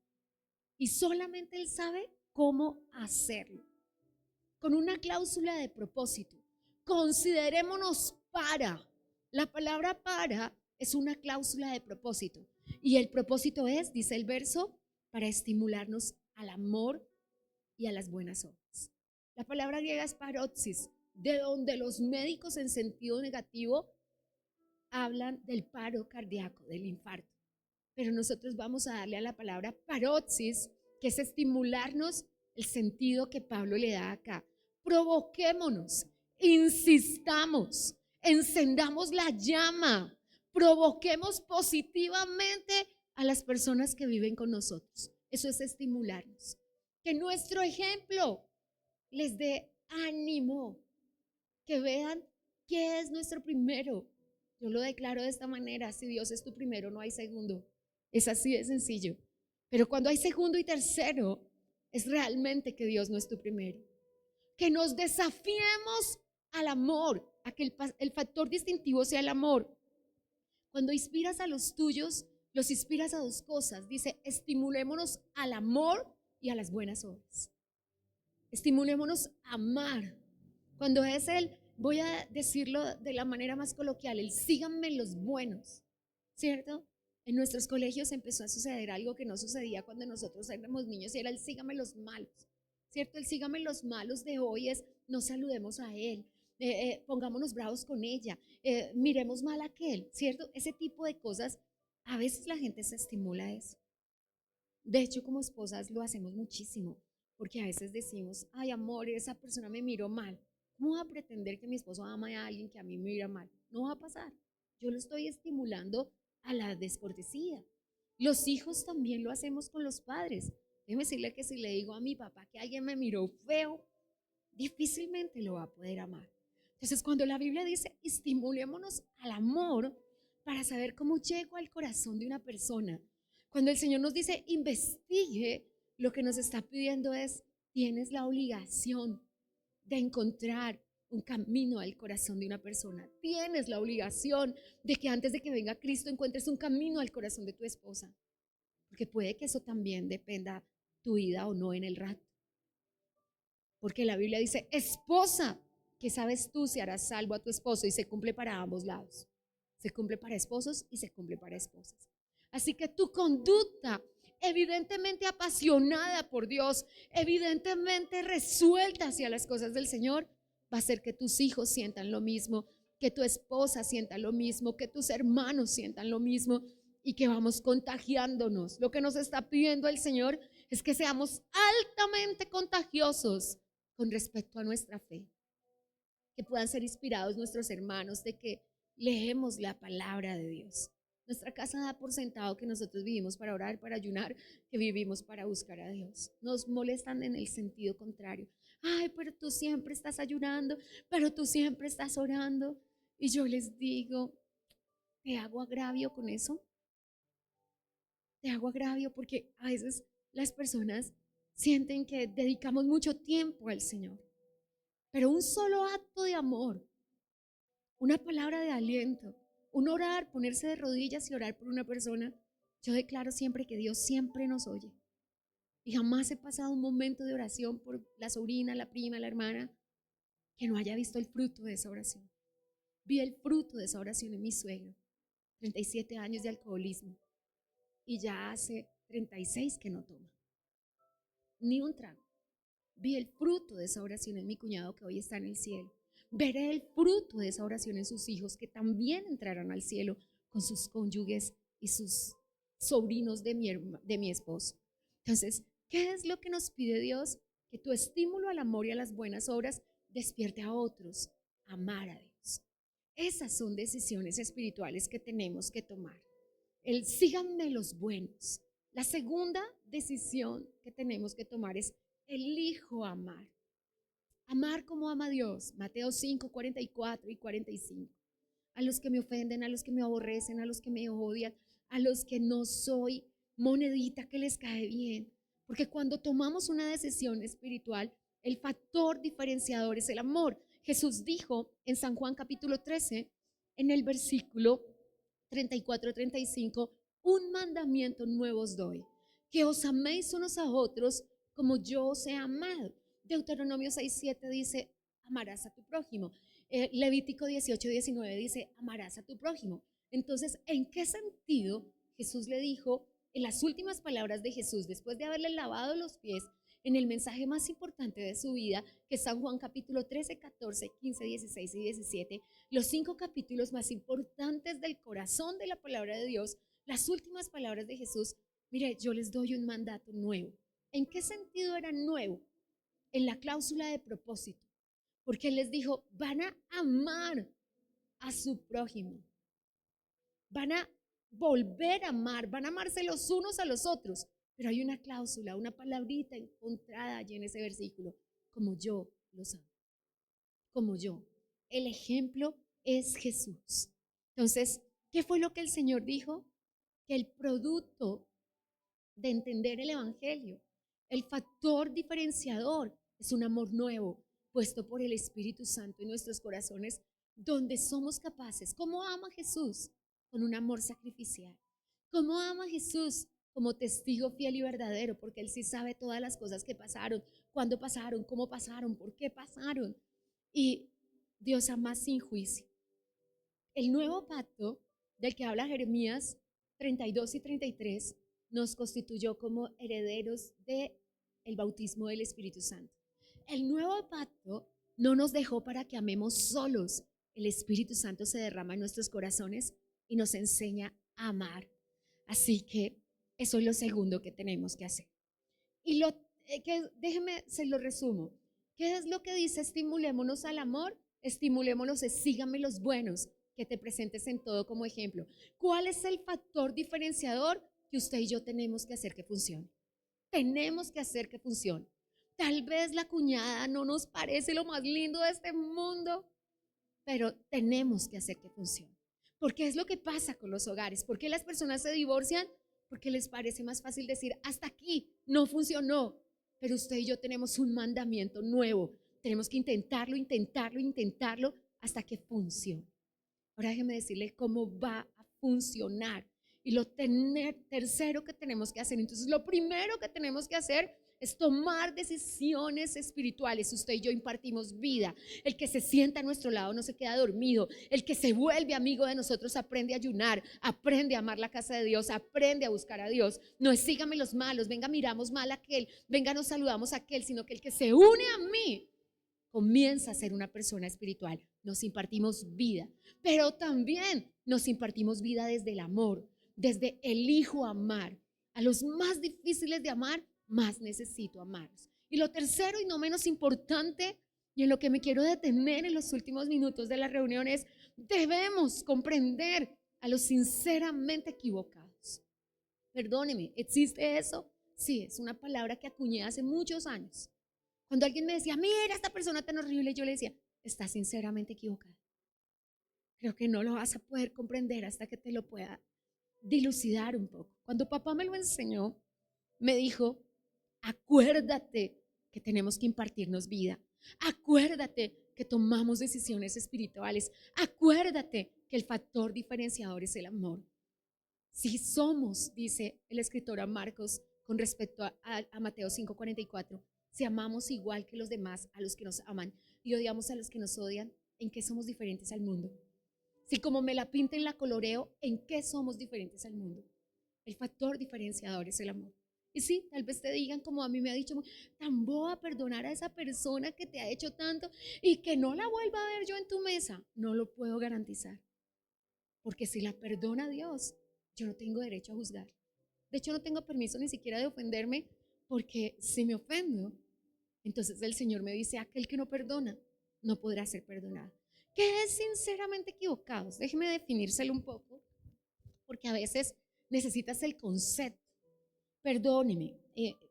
Y solamente Él sabe cómo hacerlo. Con una cláusula de propósito. Considerémonos para. La palabra para es una cláusula de propósito. Y el propósito es, dice el verso, para estimularnos al amor y a las buenas obras. La palabra griega es paroxis, de donde los médicos en sentido negativo hablan del paro cardíaco, del infarto. Pero nosotros vamos a darle a la palabra paroxis, que es estimularnos el sentido que Pablo le da acá. Provoquémonos, insistamos, encendamos la llama, provoquemos positivamente a las personas que viven con nosotros. Eso es estimularnos. Que nuestro ejemplo les dé ánimo, que vean qué es nuestro primero. Yo lo declaro de esta manera: si Dios es tu primero, no hay segundo. Es así de sencillo. Pero cuando hay segundo y tercero, es realmente que Dios no es tu primero. Que nos desafiemos al amor, a que el factor distintivo sea el amor. Cuando inspiras a los tuyos, los inspiras a dos cosas. Dice, estimulémonos al amor y a las buenas obras. Estimulémonos a amar. Cuando es el, voy a decirlo de la manera más coloquial, el síganme los buenos, ¿cierto? En nuestros colegios empezó a suceder algo que no sucedía cuando nosotros éramos niños, y era el síganme los malos, ¿cierto? El síganme los malos de hoy es, no saludemos a él, pongámonos bravos con ella, miremos mal a aquel, ¿cierto? Ese tipo de cosas, a veces la gente se estimula a eso. De hecho, como esposas lo hacemos muchísimo, porque a veces decimos, ay amor, esa persona me miró mal. ¿Cómo voy a pretender que mi esposo ama a alguien que a mí me mira mal? No va a pasar. Yo lo estoy estimulando a la descortesía. Los hijos también lo hacemos con los padres. Déjeme decirle que si le digo a mi papá que alguien me miró feo, difícilmente lo va a poder amar. Entonces, cuando la Biblia dice, estimulémonos al amor para saber cómo llego al corazón de una persona. Cuando el Señor nos dice, investigue, lo que nos está pidiendo es, tienes la obligación de encontrar un camino al corazón de una persona. Tienes la obligación de que antes de que venga Cristo encuentres un camino al corazón de tu esposa, porque puede que eso también dependa tu vida o no en el rato. Porque la Biblia dice, esposa, ¿qué sabes tú si harás salvo a tu esposo? Y se cumple para ambos lados. Se cumple para esposos y se cumple para esposas. Así que tu conducta, evidentemente apasionada por Dios, evidentemente resuelta hacia las cosas del Señor, va a hacer que tus hijos sientan lo mismo, que tu esposa sienta lo mismo, que tus hermanos sientan lo mismo y que vamos contagiándonos. Lo que nos está pidiendo el Señor es que seamos altamente contagiosos con respecto a nuestra fe, que puedan ser inspirados nuestros hermanos de que leemos la palabra de Dios. Nuestra casa da por sentado que nosotros vivimos para orar, para ayunar, que vivimos para buscar a Dios. Nos molestan en el sentido contrario. Ay, pero tú siempre estás ayunando, pero tú siempre estás orando. Y yo les digo, ¿te hago agravio con eso? Te hago agravio porque a veces las personas sienten que dedicamos mucho tiempo al Señor, pero un solo acto de amor, una palabra de aliento, un orar, ponerse de rodillas y orar por una persona, yo declaro siempre que Dios siempre nos oye. Y jamás he pasado un momento de oración por la sobrina, la prima, la hermana, que no haya visto el fruto de esa oración. Vi el fruto de esa oración en mi suegro, 37 años de alcoholismo, y ya hace 36 que no toma, ni un trago. Vi el fruto de esa oración en mi cuñado que hoy está en el cielo. Veré el fruto de esa oración en sus hijos que también entrarán al cielo con sus cónyuges y sus sobrinos de mi esposo. Entonces, ¿qué es lo que nos pide Dios? Que tu estímulo al amor y a las buenas obras despierte a otros a amar a Dios. Esas son decisiones espirituales que tenemos que tomar. El síganme los buenos. La segunda decisión que tenemos que tomar es elijo amar. Amar como ama Dios. Mateo 5, 44 y 45. A los que me ofenden, a los que me aborrecen, a los que me odian, a los que no soy monedita que les cae bien. Porque cuando tomamos una decisión espiritual, el factor diferenciador es el amor. Jesús dijo en San Juan capítulo 13, en el versículo 34-35, un mandamiento nuevo os doy, que os améis unos a otros como yo os he amado. Deuteronomio 6:7 dice, amarás a tu prójimo. Levítico 18:19 dice, amarás a tu prójimo. Entonces, ¿en qué sentido Jesús le dijo, en las últimas palabras de Jesús, después de haberle lavado los pies, en el mensaje más importante de su vida, que es San Juan capítulo 13, 14, 15, 16 y 17, los 5 capítulos más importantes del corazón de la palabra de Dios, las últimas palabras de Jesús? Mire, yo les doy un mandato nuevo. ¿En qué sentido era nuevo? En la cláusula de propósito, porque Él les dijo, van a amar a su prójimo, van a volver a amar, van a amarse los unos a los otros, pero hay una cláusula, una palabrita encontrada allí en ese versículo, como yo los amo, como yo. El ejemplo es Jesús. Entonces, ¿qué fue lo que el Señor dijo? Que el producto de entender el Evangelio, el factor diferenciador, es un amor nuevo puesto por el Espíritu Santo en nuestros corazones, donde somos capaces. ¿Cómo ama Jesús? Con un amor sacrificial. ¿Cómo ama Jesús? Como testigo fiel y verdadero, porque Él sí sabe todas las cosas que pasaron, cuándo pasaron, cómo pasaron, por qué pasaron. Y Dios ama sin juicio. El nuevo pacto del que habla Jeremías 32 y 33 nos constituyó como herederos del bautismo del Espíritu Santo. El nuevo pacto no nos dejó para que amemos solos. El Espíritu Santo se derrama en nuestros corazones y nos enseña a amar. Así que eso es lo segundo que tenemos que hacer. Y déjeme, se lo resumo. ¿Qué es lo que dice? Estimulémonos al amor, estimulémonos, síganme los buenos, que te presentes en todo como ejemplo. ¿Cuál es el factor diferenciador que usted y yo tenemos que hacer que funcione? Tenemos que hacer que funcione. Tal vez la cuñada no nos parece lo más lindo de este mundo, pero tenemos que hacer que funcione. Porque es lo que pasa con los hogares. ¿Por qué las personas se divorcian? Porque les parece más fácil decir, hasta aquí, no funcionó. Pero usted y yo tenemos un mandamiento nuevo. Tenemos que intentarlo, intentarlo, intentarlo hasta que funcione. Ahora déjeme decirle cómo va a funcionar. Y tercero que tenemos que hacer, entonces lo primero que tenemos que hacer es tomar decisiones espirituales. Usted y yo impartimos vida. El que se sienta a nuestro lado no se queda dormido. El que se vuelve amigo de nosotros aprende a ayunar, aprende a amar la casa de Dios, aprende a buscar a Dios. No es sígame los malos, venga miramos mal a aquel, venga nos saludamos a aquel, sino que el que se une a mí comienza a ser una persona espiritual. Nos impartimos vida, pero también nos impartimos vida desde el amor, desde elijo amar. A los más difíciles de amar, más necesito amarlos. Y lo tercero y no menos importante, y en lo que me quiero detener en los últimos minutos de la reunión es, debemos comprender a los sinceramente equivocados. Perdóneme, ¿existe eso? Sí, es una palabra que acuñé hace muchos años. Cuando alguien me decía, mira esta persona tan horrible, yo le decía, está sinceramente equivocada. Creo que no lo vas a poder comprender hasta que te lo pueda dilucidar un poco. Cuando papá me lo enseñó, me dijo, acuérdate que tenemos que impartirnos vida. Acuérdate que tomamos decisiones espirituales. Acuérdate que el factor diferenciador es el amor. Si somos, dice el escritor a Marcos con respecto a Mateo 5:44, si amamos igual que los demás a los que nos aman y odiamos a los que nos odian, ¿en qué somos diferentes al mundo? Si como me la pinten la coloreo, ¿en qué somos diferentes al mundo? El factor diferenciador es el amor. Y sí, tal vez te digan como a mí me ha dicho, tan boba perdonar a esa persona que te ha hecho tanto y que no la vuelva a ver yo en tu mesa. No lo puedo garantizar. Porque si la perdona Dios, yo no tengo derecho a juzgar. De hecho, no tengo permiso ni siquiera de ofenderme, porque si me ofendo, entonces el Señor me dice, aquel que no perdona, no podrá ser perdonado. ¿Qué es sinceramente equivocados? Déjeme definírselo un poco, porque a veces necesitas el concepto. Perdóneme,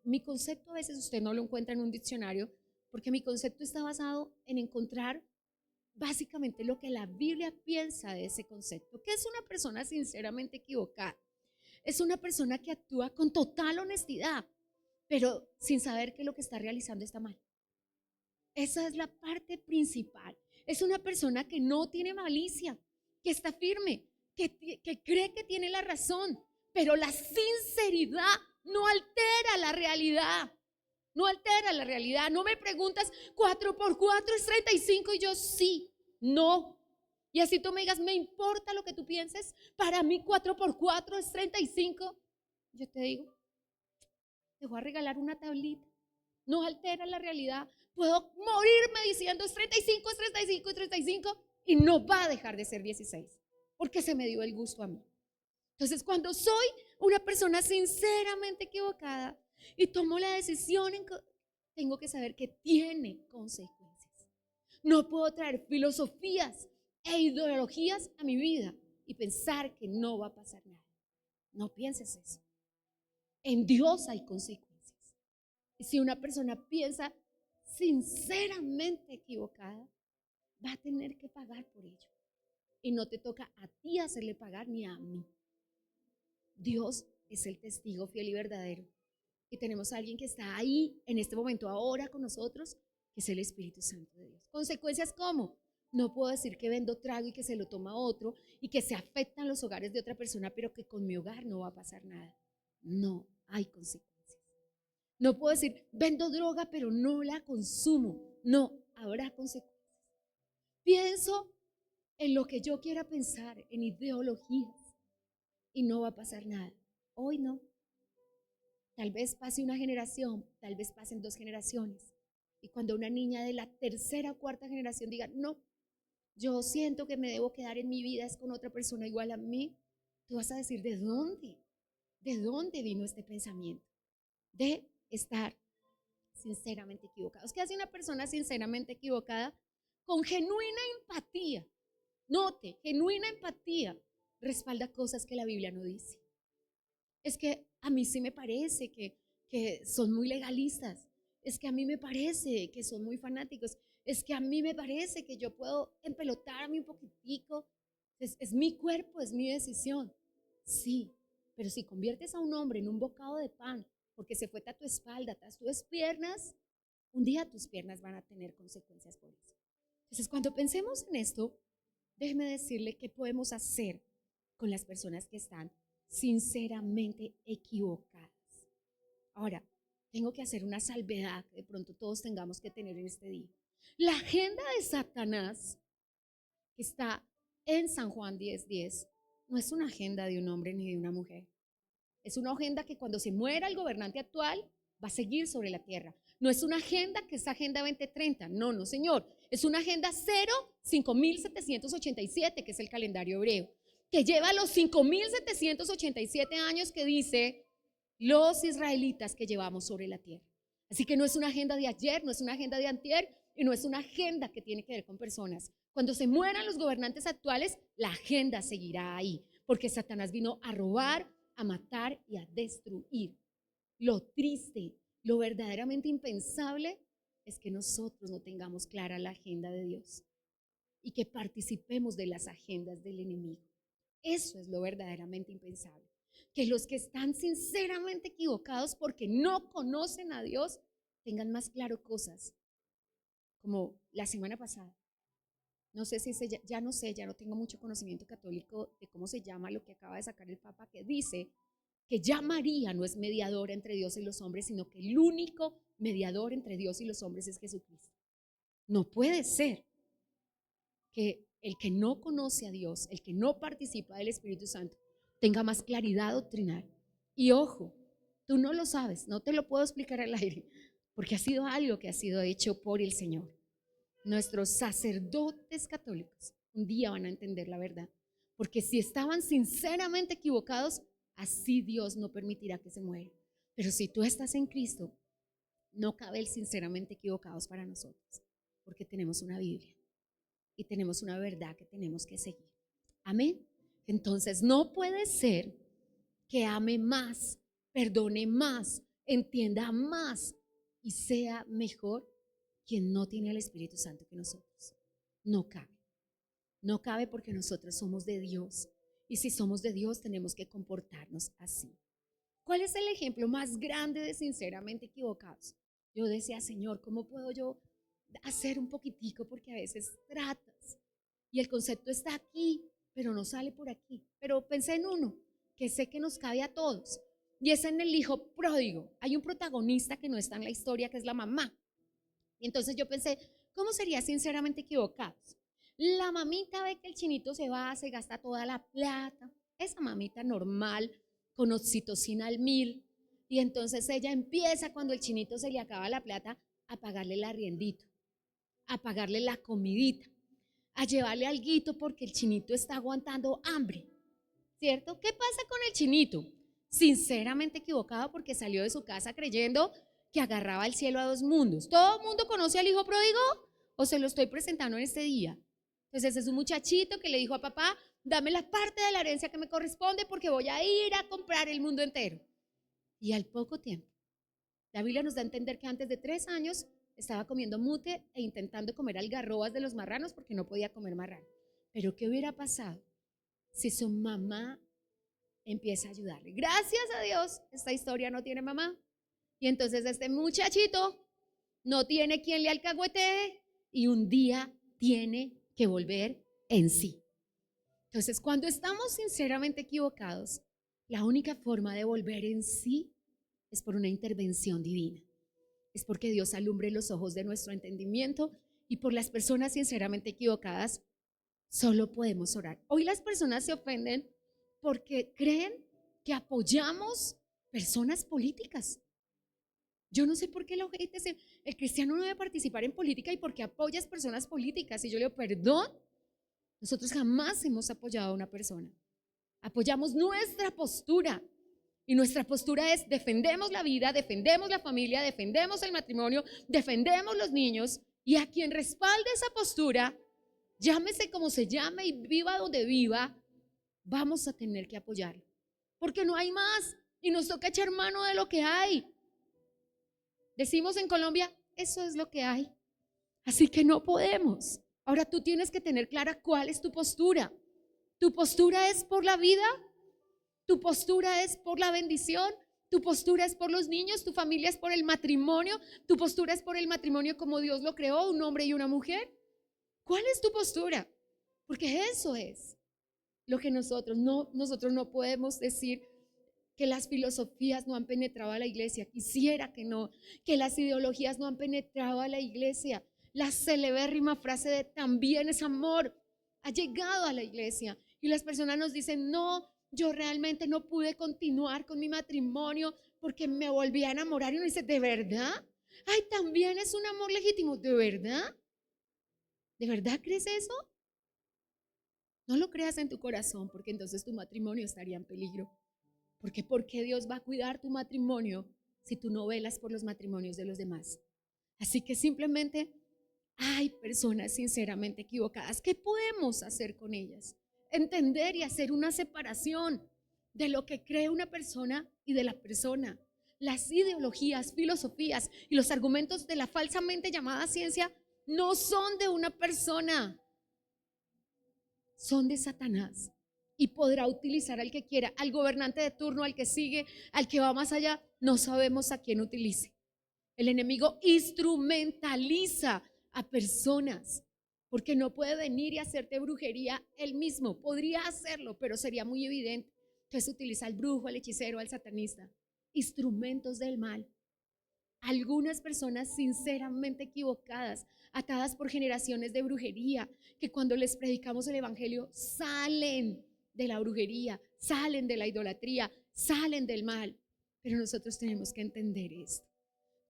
mi concepto a veces usted no lo encuentra en un diccionario, porque mi concepto está basado en encontrar básicamente lo que la Biblia piensa de ese concepto. ¿Qué es una persona sinceramente equivocada? Es una persona que actúa con total honestidad, pero sin saber que lo que está realizando está mal. Esa es la parte principal. Es una persona que no tiene malicia, que está firme, que cree que tiene la razón, pero la sinceridad no altera la realidad. No altera la realidad. No me preguntas, 4 por 4 es 35 y yo sí, no. Y así tú me digas, me importa lo que tú pienses, para mí 4 por 4 es 35. Yo te digo, te voy a regalar una tablita. No altera la realidad. Puedo morirme diciendo es 35, es 35, es 35 y no va a dejar de ser 16 porque se me dio el gusto a mí. Entonces, cuando soy una persona sinceramente equivocada y tomo la decisión, tengo que saber que tiene consecuencias. No puedo traer filosofías e ideologías a mi vida y pensar que no va a pasar nada. No pienses eso. En Dios hay consecuencias. Y si una persona piensa sinceramente equivocada, va a tener que pagar por ello. Y no te toca a ti hacerle pagar ni a mí. Dios es el testigo fiel y verdadero. Y tenemos a alguien que está ahí en este momento ahora con nosotros, que es el Espíritu Santo de Dios. ¿Consecuencias cómo? No puedo decir que vendo trago y que se lo toma otro y que se afectan los hogares de otra persona, pero que con mi hogar no va a pasar nada. No hay consecuencias. No puedo decir, vendo droga, pero no la consumo. No, habrá consecuencias. Pienso en lo que yo quiera pensar, en ideologías, y no va a pasar nada. Hoy no. Tal vez pase una generación, tal vez pasen 2 generaciones. Y cuando una niña de la tercera o cuarta generación diga, no, yo siento que me debo quedar en mi vida es con otra persona igual a mí, tú vas a decir, ¿de dónde? ¿De dónde vino este pensamiento? De estar sinceramente equivocados. ¿Qué hace una persona sinceramente equivocada? Con genuina empatía. Note, genuina empatía respalda cosas que la Biblia no dice. Es que a mí sí me parece que son muy legalistas. Es que a mí me parece que son muy fanáticos. Es que a mí me parece que yo puedo empelotarme un poquitico. Es mi cuerpo, es mi decisión. Sí, pero si conviertes a un hombre en un bocado de pan porque se fue a tu espalda, a tus piernas, un día tus piernas van a tener consecuencias por eso. Entonces, cuando pensemos en esto, déjeme decirle qué podemos hacer con las personas que están sinceramente equivocadas. Ahora, tengo que hacer una salvedad que de pronto todos tengamos que tener en este día. La agenda de Satanás, que está en San Juan 10:10, no es una agenda de un hombre ni de una mujer. Es una agenda que cuando se muera el gobernante actual va a seguir sobre la tierra. No es una agenda que es Agenda 2030, no señor. Es una agenda 5787, que es el calendario hebreo, que lleva los 5787 años que dice los israelitas que llevamos sobre la tierra. Así que no es una agenda de ayer, no es una agenda de antier y no es una agenda que tiene que ver con personas. Cuando se mueran los gobernantes actuales, la agenda seguirá ahí, porque Satanás vino a robar, a matar y a destruir. Lo triste, lo verdaderamente impensable es que nosotros no tengamos clara la agenda de Dios y que participemos de las agendas del enemigo. Eso es lo verdaderamente impensable. Que los que están sinceramente equivocados porque no conocen a Dios tengan más claro cosas, como la semana pasada. No sé si ya no tengo mucho conocimiento católico de cómo se llama lo que acaba de sacar el Papa, que dice que ya María no es mediadora entre Dios y los hombres, sino que el único mediador entre Dios y los hombres es Jesucristo. No puede ser que el que no conoce a Dios, el que no participa del Espíritu Santo, tenga más claridad doctrinal. Y ojo, tú no lo sabes, no te lo puedo explicar al aire, porque ha sido algo que ha sido hecho por el Señor. Nuestros sacerdotes católicos un día van a entender la verdad, porque si estaban sinceramente equivocados, así Dios no permitirá que se mueran. Pero si tú estás en Cristo, no cabe el sinceramente equivocados para nosotros, porque tenemos una Biblia y tenemos una verdad que tenemos que seguir. Amén. Entonces no puede ser que ame más, perdone más, entienda más y sea mejor quien no tiene el Espíritu Santo que nosotros. No cabe. No cabe, porque nosotros somos de Dios. Y si somos de Dios, tenemos que comportarnos así. ¿Cuál es el ejemplo más grande de sinceramente equivocados? Yo decía, Señor, ¿cómo puedo yo hacer un poquitico? Porque a veces tratas y el concepto está aquí, pero no sale por aquí. Pero pensé en uno que sé que nos cabe a todos, y es en el hijo pródigo. Hay un protagonista que no está en la historia, que es la mamá. Y entonces yo pensé, ¿cómo sería sinceramente equivocados? La mamita ve que el chinito se va, se gasta toda la plata, esa mamita normal, con oxitocina al 1000, y entonces ella empieza, cuando el chinito se le acaba la plata, a pagarle el arriendito, a pagarle la comidita, a llevarle alguito porque el chinito está aguantando hambre, ¿cierto? ¿Qué pasa con el chinito? Sinceramente equivocado, porque salió de su casa creyendo que agarraba el cielo a dos mundos. ¿Todo el mundo conoce al hijo pródigo o se lo estoy presentando en este día? Entonces es un muchachito que le dijo a papá, dame la parte de la herencia que me corresponde porque voy a ir a comprar el mundo entero. Y al poco tiempo, la Biblia nos da a entender que antes de 3 años estaba comiendo mute e intentando comer algarrobas de los marranos porque no podía comer marrano. Pero ¿qué hubiera pasado si su mamá empieza a ayudarle? Gracias a Dios, esta historia no tiene mamá. Y entonces este muchachito no tiene quien le alcahuetee y un día tiene que volver en sí. Entonces, cuando estamos sinceramente equivocados, la única forma de volver en sí es por una intervención divina. Es porque Dios alumbre los ojos de nuestro entendimiento, y por las personas sinceramente equivocadas solo podemos orar. Hoy las personas se ofenden porque creen que apoyamos personas políticas. Yo no sé por qué la gente dice, el cristiano no debe participar en política y por qué apoyas personas políticas. Y yo le digo, perdón, nosotros jamás hemos apoyado a una persona. Apoyamos nuestra postura, y nuestra postura es: defendemos la vida, defendemos la familia, defendemos el matrimonio, defendemos los niños, y a quien respalde esa postura, llámese como se llame y viva donde viva, vamos a tener que apoyarlo, porque no hay más y nos toca echar mano de lo que hay. Decimos en Colombia, eso es lo que hay, así que no podemos. Ahora tú tienes que tener clara cuál es tu postura. ¿Tu postura es por la vida? ¿Tu postura es por la bendición? Tu postura es por los niños, tu familia es por el matrimonio, tu postura es por el matrimonio como Dios lo creó, un hombre y una mujer. ¿Cuál es tu postura? Porque eso es lo que nosotros no podemos decir que las filosofías no han penetrado a la iglesia. Quisiera que no, que las ideologías no han penetrado a la iglesia. La celebérrima frase de también es amor ha llegado a la iglesia y las personas nos dicen, no, yo realmente no pude continuar con mi matrimonio porque me volví a enamorar. Y uno dice, ¿de verdad? Ay, también es un amor legítimo. ¿De verdad? ¿De verdad crees eso? No lo creas en tu corazón, porque entonces tu matrimonio estaría en peligro. Porque ¿por qué Dios va a cuidar tu matrimonio si tú no velas por los matrimonios de los demás? Así que simplemente hay personas sinceramente equivocadas. ¿Qué podemos hacer con ellas? Entender y hacer una separación de lo que cree una persona y de la persona. Las ideologías, filosofías y los argumentos de la falsamente llamada ciencia no son de una persona, son de Satanás. Y podrá utilizar al que quiera, al gobernante de turno, al que sigue, al que va más allá. No sabemos a quién utilice. El enemigo instrumentaliza a personas porque no puede venir y hacerte brujería él mismo. Podría hacerlo, pero sería muy evidente. Entonces utiliza al brujo, al hechicero, al satanista. Instrumentos del mal. Algunas personas sinceramente equivocadas, atadas por generaciones de brujería, que cuando les predicamos el evangelio salen de la brujería, salen de la idolatría, salen del mal. Pero nosotros tenemos que entender esto,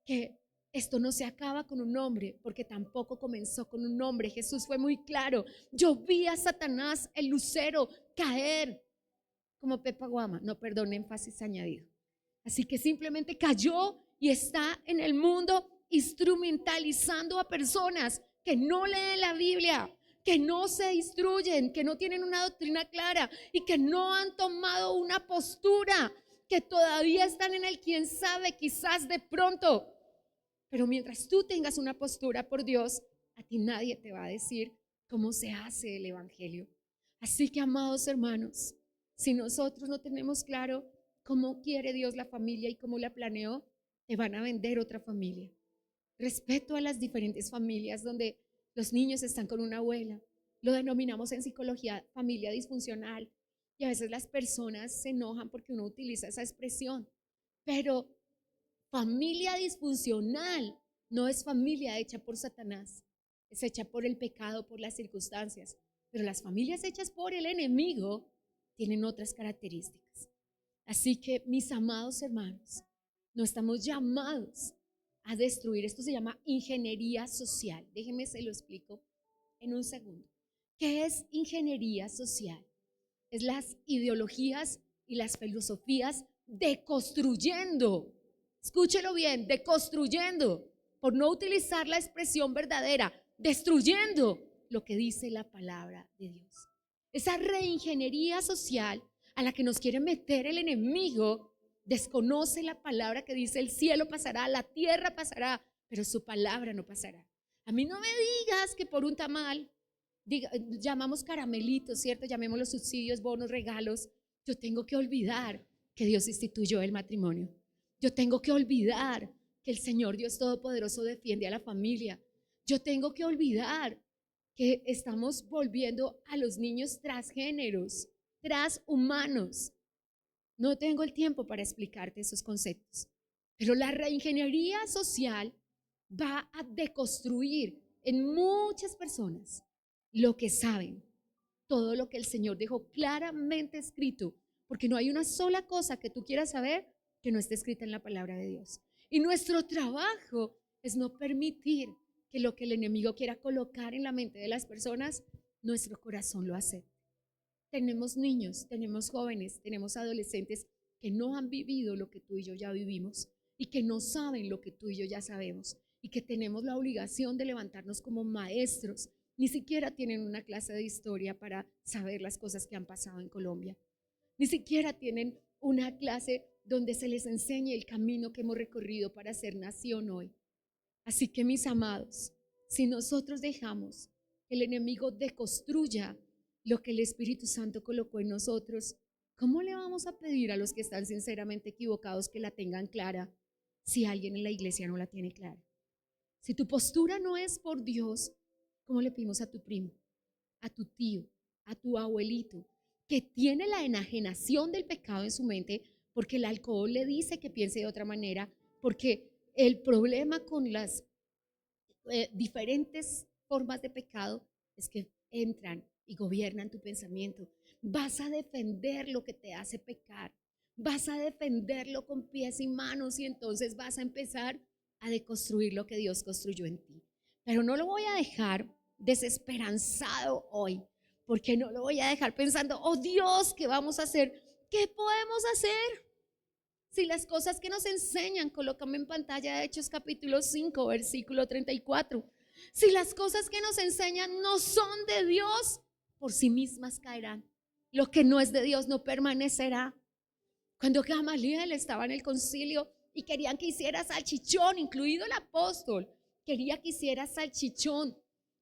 que esto no se acaba con un hombre, porque tampoco comenzó con un hombre. Jesús fue muy claro. Yo vi a Satanás, el lucero, caer como Pepa Guama. No, perdón, énfasis añadido. Así que simplemente cayó y está en el mundo instrumentalizando a personas que no leen la Biblia, que no se instruyen, que no tienen una doctrina clara y que no han tomado una postura, que todavía están en el quién sabe, quizás de pronto. Pero mientras tú tengas una postura por Dios, a ti nadie te va a decir cómo se hace el evangelio. Así que, amados hermanos, si nosotros no tenemos claro cómo quiere Dios la familia y cómo la planeó, te van a vender otra familia. Respeto a las diferentes familias donde los niños están con una abuela. Lo denominamos en psicología familia disfuncional. Y a veces las personas se enojan porque uno utiliza esa expresión. Pero familia disfuncional no es familia hecha por Satanás. Es hecha por el pecado, por las circunstancias. Pero las familias hechas por el enemigo tienen otras características. Así que, mis amados hermanos, no estamos llamados a destruir. Esto se llama ingeniería social. Déjenme se lo explico en un segundo. ¿Qué es ingeniería social? Es las ideologías y las filosofías deconstruyendo. Escúchelo bien, deconstruyendo, por no utilizar la expresión verdadera, destruyendo lo que dice la palabra de Dios. Esa reingeniería social a la que nos quiere meter el enemigo desconoce la palabra que dice: el cielo pasará, la tierra pasará, pero su palabra no pasará. A mí no me digas que por un tamal, llamamos caramelitos, ¿cierto? Llamémoslos subsidios, bonos, regalos. Yo tengo que olvidar que Dios instituyó el matrimonio. Yo tengo que olvidar que el Señor Dios Todopoderoso defiende a la familia. Yo tengo que olvidar que estamos volviendo a los niños transgéneros, transhumanos. No tengo el tiempo para explicarte esos conceptos, pero la reingeniería social va a deconstruir en muchas personas lo que saben, todo lo que el Señor dejó claramente escrito, porque no hay una sola cosa que tú quieras saber que no esté escrita en la palabra de Dios. Y nuestro trabajo es no permitir que lo que el enemigo quiera colocar en la mente de las personas, nuestro corazón lo acepte. Tenemos niños, tenemos jóvenes, tenemos adolescentes que no han vivido lo que tú y yo ya vivimos y que no saben lo que tú y yo ya sabemos y que tenemos la obligación de levantarnos como maestros. Ni siquiera tienen una clase de historia para saber las cosas que han pasado en Colombia. Ni siquiera tienen una clase donde se les enseñe el camino que hemos recorrido para ser nación hoy. Así que, mis amados, si nosotros dejamos que el enemigo deconstruya lo que el Espíritu Santo colocó en nosotros, ¿Cómo le vamos a pedir a los que están sinceramente equivocados que la tengan clara si alguien en la iglesia no la tiene clara? Si tu postura no es por Dios, ¿cómo le pedimos a tu primo, a tu tío, a tu abuelito, que tiene la enajenación del pecado en su mente, porque el alcohol le dice que piense de otra manera, porque el problema con las diferentes formas de pecado es que entran y gobiernan tu pensamiento? Vas a defender lo que te hace pecar, vas a defenderlo con pies y manos, y entonces vas a empezar a deconstruir lo que Dios construyó en ti. Pero no lo voy a dejar desesperanzado hoy, porque no lo voy a dejar pensando, oh Dios, ¿qué vamos a hacer? ¿Qué podemos hacer? Si las cosas que nos enseñan, colócame en pantalla Hechos capítulo 5, versículo 34. Si las cosas que nos enseñan no son de Dios, por sí mismas caerán. Lo que no es de Dios no permanecerá. Cuando Gamaliel estaba en el concilio y querían que hiciera salchichón, incluido el apóstol, quería que hiciera salchichón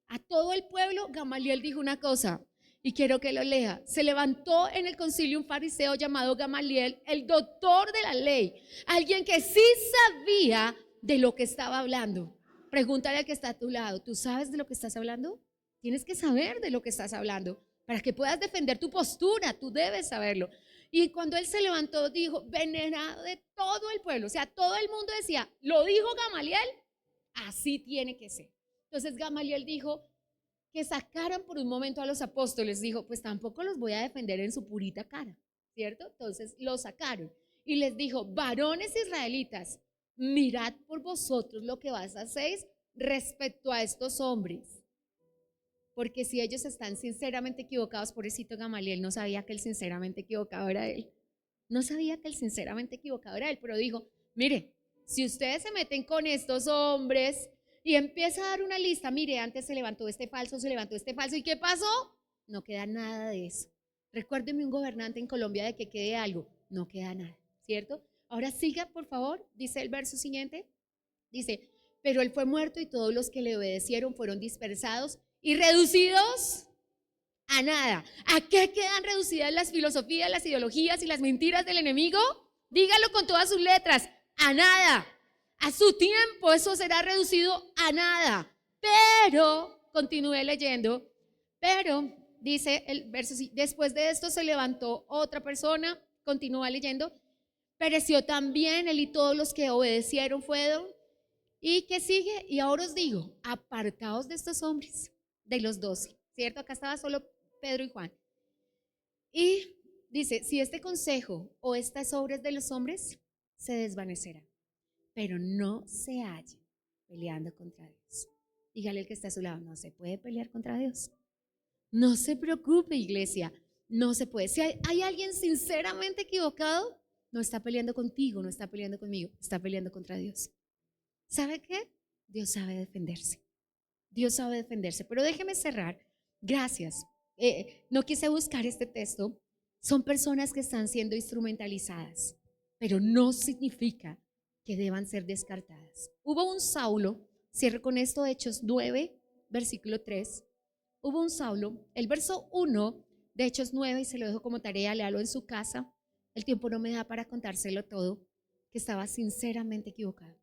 a todo el pueblo, Gamaliel dijo una cosa, y quiero que lo lea. Se levantó en el concilio un fariseo llamado Gamaliel, el doctor de la ley, alguien que sí sabía de lo que estaba hablando. Pregúntale al que está a tu lado, ¿tú sabes de lo que estás hablando? Tienes que saber de lo que estás hablando para que puedas defender tu postura, tú debes saberlo. Y cuando él se levantó, dijo, venerado de todo el pueblo, o sea, todo el mundo decía, lo dijo Gamaliel, así tiene que ser. Entonces Gamaliel dijo que sacaran por un momento a los apóstoles. Dijo, pues tampoco los voy a defender en su purita cara, ¿cierto? Entonces los sacaron y les dijo, varones israelitas, mirad por vosotros lo que vas a hacer respecto a estos hombres. Porque si ellos están sinceramente equivocados, pobrecito Gamaliel no sabía que el sinceramente equivocado era él. No sabía que el sinceramente equivocado era él, pero dijo, mire, si ustedes se meten con estos hombres, y empieza a dar una lista, mire, antes se levantó este falso, ¿y qué pasó? No queda nada de eso. Recuérdeme un gobernante en Colombia de que quede algo, no queda nada, ¿cierto? Ahora siga, por favor, dice el verso siguiente, dice, pero él fue muerto y todos los que le obedecieron fueron dispersados y reducidos a nada. ¿A qué quedan reducidas las filosofías, las ideologías y las mentiras del enemigo? Dígalo con todas sus letras, a nada. A su tiempo eso será reducido a nada. Pero, continúe leyendo, pero, dice el verso, después de esto se levantó otra persona, continúa leyendo, pereció también él y todos los que obedecieron fueron. ¿Y qué sigue? Y ahora os digo, apartaos de estos hombres, de los 12, ¿cierto? Acá estaba solo Pedro y Juan. Y dice, si este consejo o estas obras de los hombres se desvanecerán, pero no se hallen peleando contra Dios. Dígale al que está a su lado, no se puede pelear contra Dios. No se preocupe, iglesia, no se puede. Si hay alguien sinceramente equivocado, no está peleando contigo, no está peleando conmigo, está peleando contra Dios. ¿Sabe qué? Dios sabe defenderse. Dios sabe defenderse. Pero déjeme cerrar. Gracias. No quise buscar este texto. Son personas que están siendo instrumentalizadas, pero no significa que deban ser descartadas. Hubo un Saulo, cierro con esto, Hechos 9, versículo 3. Hubo un Saulo, el verso 1 de Hechos 9, y se lo dejo como tarea, léalo en su casa. El tiempo no me da para contárselo todo, que estaba sinceramente equivocado.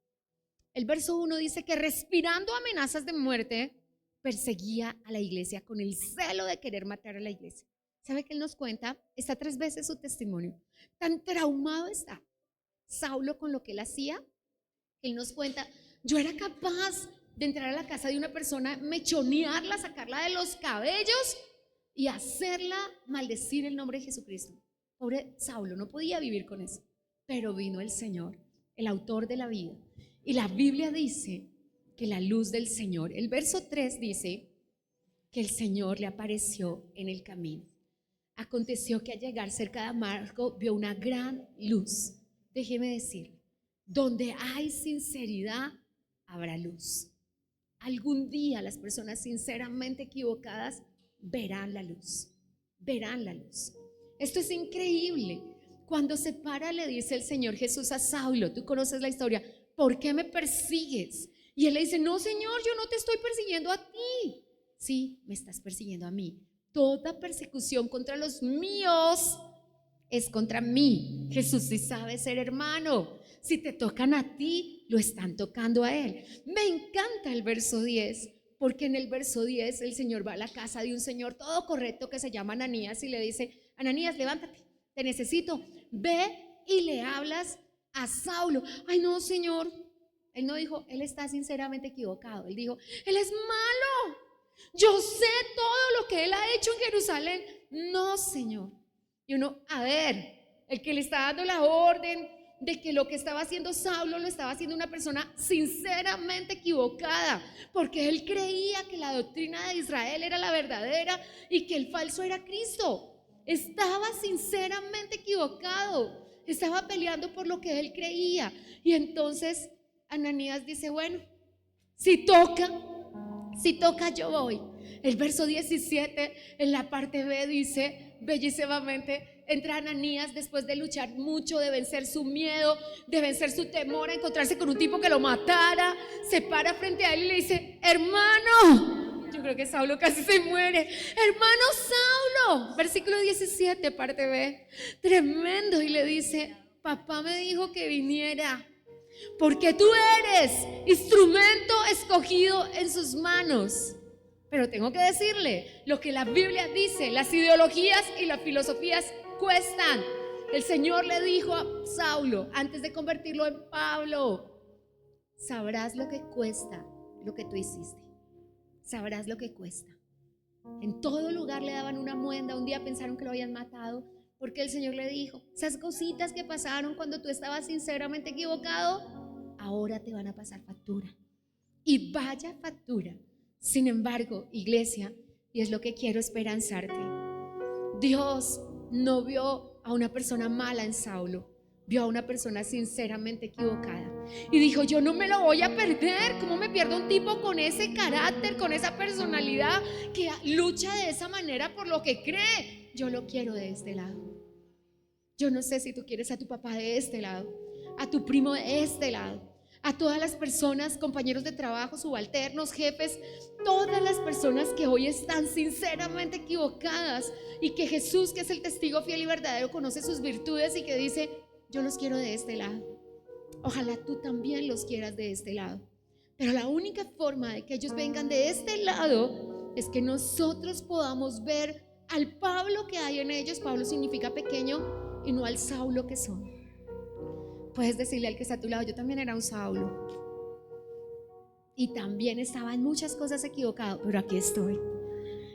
El verso 1 dice que respirando amenazas de muerte, perseguía a la iglesia con el celo de querer matar a la iglesia. ¿Sabe qué él nos cuenta? Está 3 veces su testimonio. Tan traumado está Saulo con lo que él hacía, que él nos cuenta, yo era capaz de entrar a la casa de una persona, mechonearla, sacarla de los cabellos y hacerla maldecir el nombre de Jesucristo. Pobre Saulo, no podía vivir con eso. Pero vino el Señor, el autor de la vida. Y la Biblia dice que la luz del Señor, el verso 3 dice que el Señor le apareció en el camino. Aconteció que al llegar cerca de Damasco vio una gran luz. Déjeme decir, donde hay sinceridad, habrá luz. Algún día las personas sinceramente equivocadas verán la luz, verán la luz. Esto es increíble. Cuando se para, le dice el Señor Jesús a Saulo, tú conoces la historia, ¿por qué me persigues? Y él le dice, no, Señor, yo no te estoy persiguiendo a ti. Sí, me estás persiguiendo a mí. Toda persecución contra los míos es contra mí. Jesús sí sabe ser hermano. Si te tocan a ti, lo están tocando a él. Me encanta el verso 10, porque en el verso 10 el Señor va a la casa de un señor todo correcto que se llama Ananías y le dice: Ananías, levántate, te necesito. Ve y le hablas a Saulo. Ay, no, Señor. Él no dijo, él está sinceramente equivocado. Él dijo, él es malo. Yo sé todo lo que él ha hecho en Jerusalén. No, Señor. Y uno, a ver, el que le está dando la orden de que lo que estaba haciendo Saulo lo estaba haciendo una persona sinceramente equivocada, porque él creía que la doctrina de Israel era la verdadera y que el falso era Cristo. Estaba sinceramente equivocado, estaba peleando por lo que él creía. Y entonces Ananías dice, bueno, si toca yo voy. El verso 17 en la parte B dice bellísimamente: entra Ananías después de luchar mucho, de vencer su miedo, de vencer su temor a encontrarse con un tipo que lo matara. Se para frente a él y le dice, hermano. Yo creo que Saulo casi se muere. Hermano Saulo, versículo 17, parte B, tremendo. Y le dice, papá me dijo que viniera porque tú eres instrumento escogido en sus manos. Pero tengo que decirle lo que la Biblia dice: las ideologías y las filosofías cuestan. El Señor le dijo a Saulo antes de convertirlo en Pablo: sabrás lo que cuesta lo que tú hiciste. Sabrás lo que cuesta. En todo lugar le daban una muenda. Un día pensaron que lo habían matado, porque el Señor le dijo, esas cositas que pasaron cuando tú estabas sinceramente equivocado, ahora te van a pasar factura. Y vaya factura. Sin embargo, iglesia, y es lo que quiero esperanzarte, Dios no vio a una persona mala en Saulo, vio a una persona sinceramente equivocada. Y dijo, yo no me lo voy a perder. ¿Cómo me pierdo un tipo con ese carácter, con esa personalidad, que lucha de esa manera por lo que cree? Yo lo quiero de este lado. Yo no sé si tú quieres a tu papá de este lado, a tu primo de este lado, a todas las personas, compañeros de trabajo, subalternos, jefes, todas las personas que hoy están sinceramente equivocadas, y que Jesús, que es el testigo fiel y verdadero, conoce sus virtudes y que dice, yo los quiero de este lado. Ojalá tú también los quieras de este lado. Pero la única forma de que ellos vengan de este lado es que nosotros podamos ver al Pablo que hay en ellos. Pablo significa pequeño, y no al Saulo que son. Puedes decirle al que está a tu lado, yo también era un Saulo y también estaba en muchas cosas equivocado, pero aquí estoy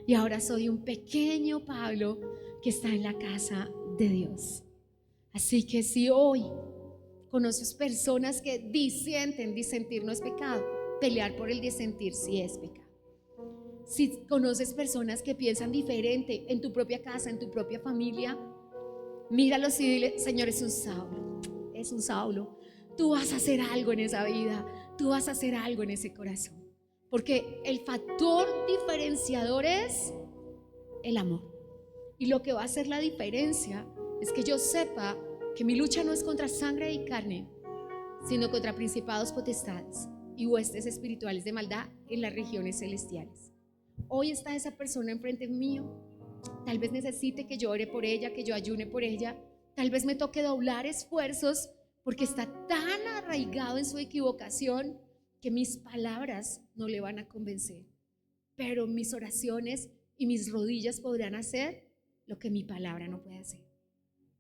y ahora soy un pequeño Pablo que está en la casa de Dios. Así que si hoy conoces personas que disienten, disentir no es pecado, pelear por el disentir sí es pecado. Si conoces personas que piensan diferente en tu propia casa, en tu propia familia, míralos y dile, Señor, es un Saulo, tú vas a hacer algo en esa vida, tú vas a hacer algo en ese corazón, porque el factor diferenciador es el amor. Y lo que va a hacer la diferencia es que yo sepa que mi lucha no es contra sangre y carne, sino contra principados, potestades y huestes espirituales de maldad en las regiones celestiales. Hoy está esa persona enfrente mío. Tal vez necesite que yo ore por ella, que yo ayune por ella. Tal vez me toque doblar esfuerzos porque está tan arraigado en su equivocación que mis palabras no le van a convencer. Pero mis oraciones y mis rodillas podrán hacer lo que mi palabra no puede hacer.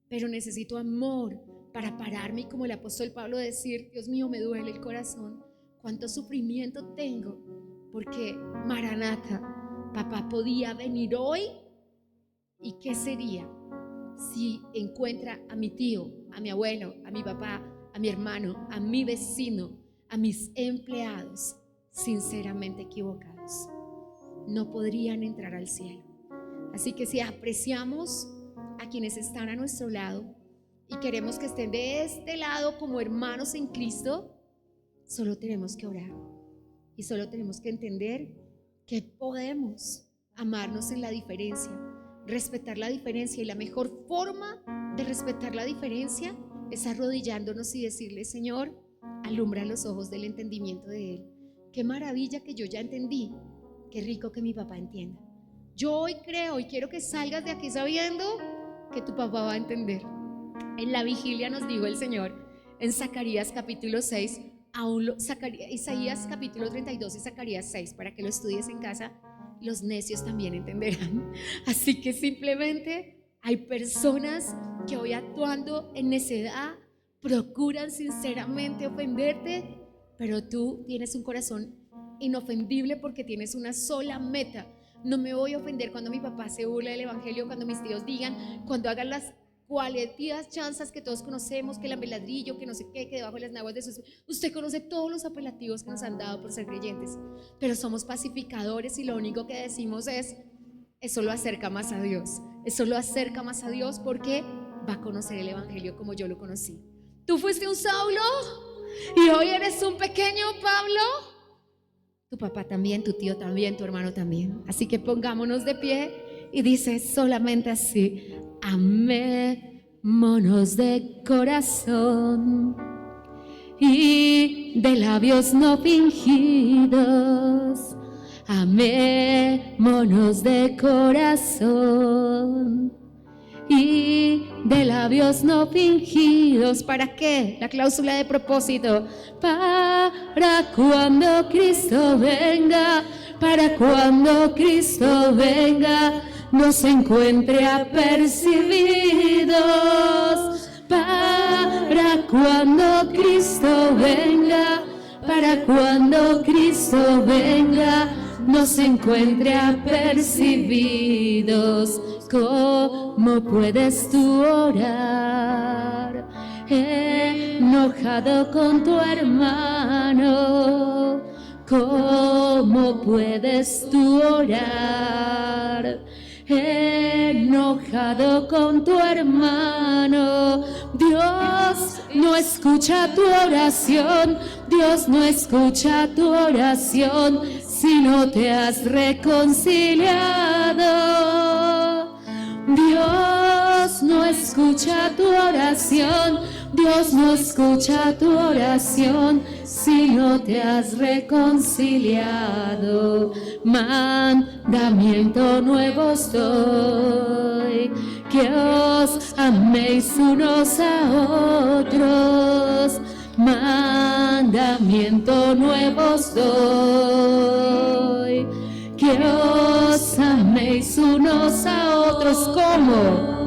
Pero necesito amor para pararme y, como el apóstol Pablo, decir, Dios mío, me duele el corazón, cuánto sufrimiento tengo, porque Maranata, papá podía venir hoy. ¿Y qué sería si encuentra a mi tío, a mi abuelo, a mi papá, a mi hermano, a mi vecino, a mis empleados sinceramente equivocados? No podrían entrar al cielo. Así que si apreciamos a quienes están a nuestro lado y queremos que estén de este lado como hermanos en Cristo, solo tenemos que orar y solo tenemos que entender que podemos amarnos en la diferencia, respetar la diferencia, y la mejor forma de respetar la diferencia es arrodillándonos y decirle, Señor, alumbra los ojos del entendimiento de Él. Qué maravilla que yo ya entendí, qué rico que mi papá entienda. Yo hoy creo y quiero que salgas de aquí sabiendo que tu papá va a entender. En la vigilia nos dijo el Señor en Zacarías capítulo 6, Isaías capítulo 32 y Zacarías 6, para que lo estudies en casa, los necios también entenderán. Así que simplemente hay personas que hoy actuando en necedad procuran sinceramente ofenderte, pero tú tienes un corazón inofendible porque tienes una sola meta. No me voy a ofender cuando mi papá se burle del evangelio, cuando mis tíos digan, cuando hagan las cualitativas chanzas que todos conocemos, que el ameladrillo, que no sé qué, que debajo de las naguas de sus... Usted conoce todos los apelativos que nos han dado por ser creyentes, pero somos pacificadores y lo único que decimos es, eso lo acerca más a Dios, eso lo acerca más a Dios porque va a conocer el evangelio como yo lo conocí. Tú fuiste un Saulo y hoy eres un pequeño Pablo. Tu papá también, tu tío también, tu hermano también. Así que pongámonos de pie y dice solamente así: amémonos de corazón y de labios no fingidos. Amémonos de corazón y de labios no fingidos. ¿Para qué? La cláusula de propósito. Para cuando Cristo venga, para cuando Cristo venga, nos encuentre apercibidos. Para cuando Cristo venga, para cuando Cristo venga, nos encuentre apercibidos. ¿Cómo puedes tú orar enojado con tu hermano? ¿Cómo puedes tú orar enojado con tu hermano? Dios no escucha tu oración, Dios no escucha tu oración si no te has reconciliado. Dios no escucha tu oración, Dios no escucha tu oración si no te has reconciliado. Mandamiento nuevo os doy, que os améis unos a otros. Mandamiento nuevo os doy, que os améis unos a otros. ¿Cómo?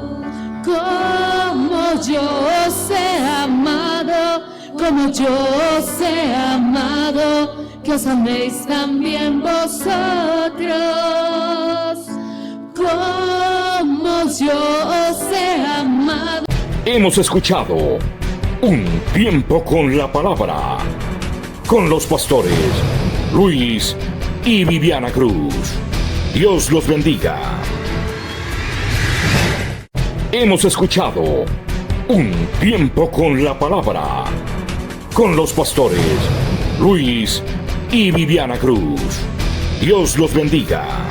Como yo os he amado, como yo os he amado, que os améis también vosotros. Como yo os he amado. Hemos escuchado Un Tiempo con la Palabra, con los pastores Luis y Viviana Cruz. Dios los bendiga. Hemos escuchado Un Tiempo con la Palabra, con los pastores Luis y Viviana Cruz. Dios los bendiga.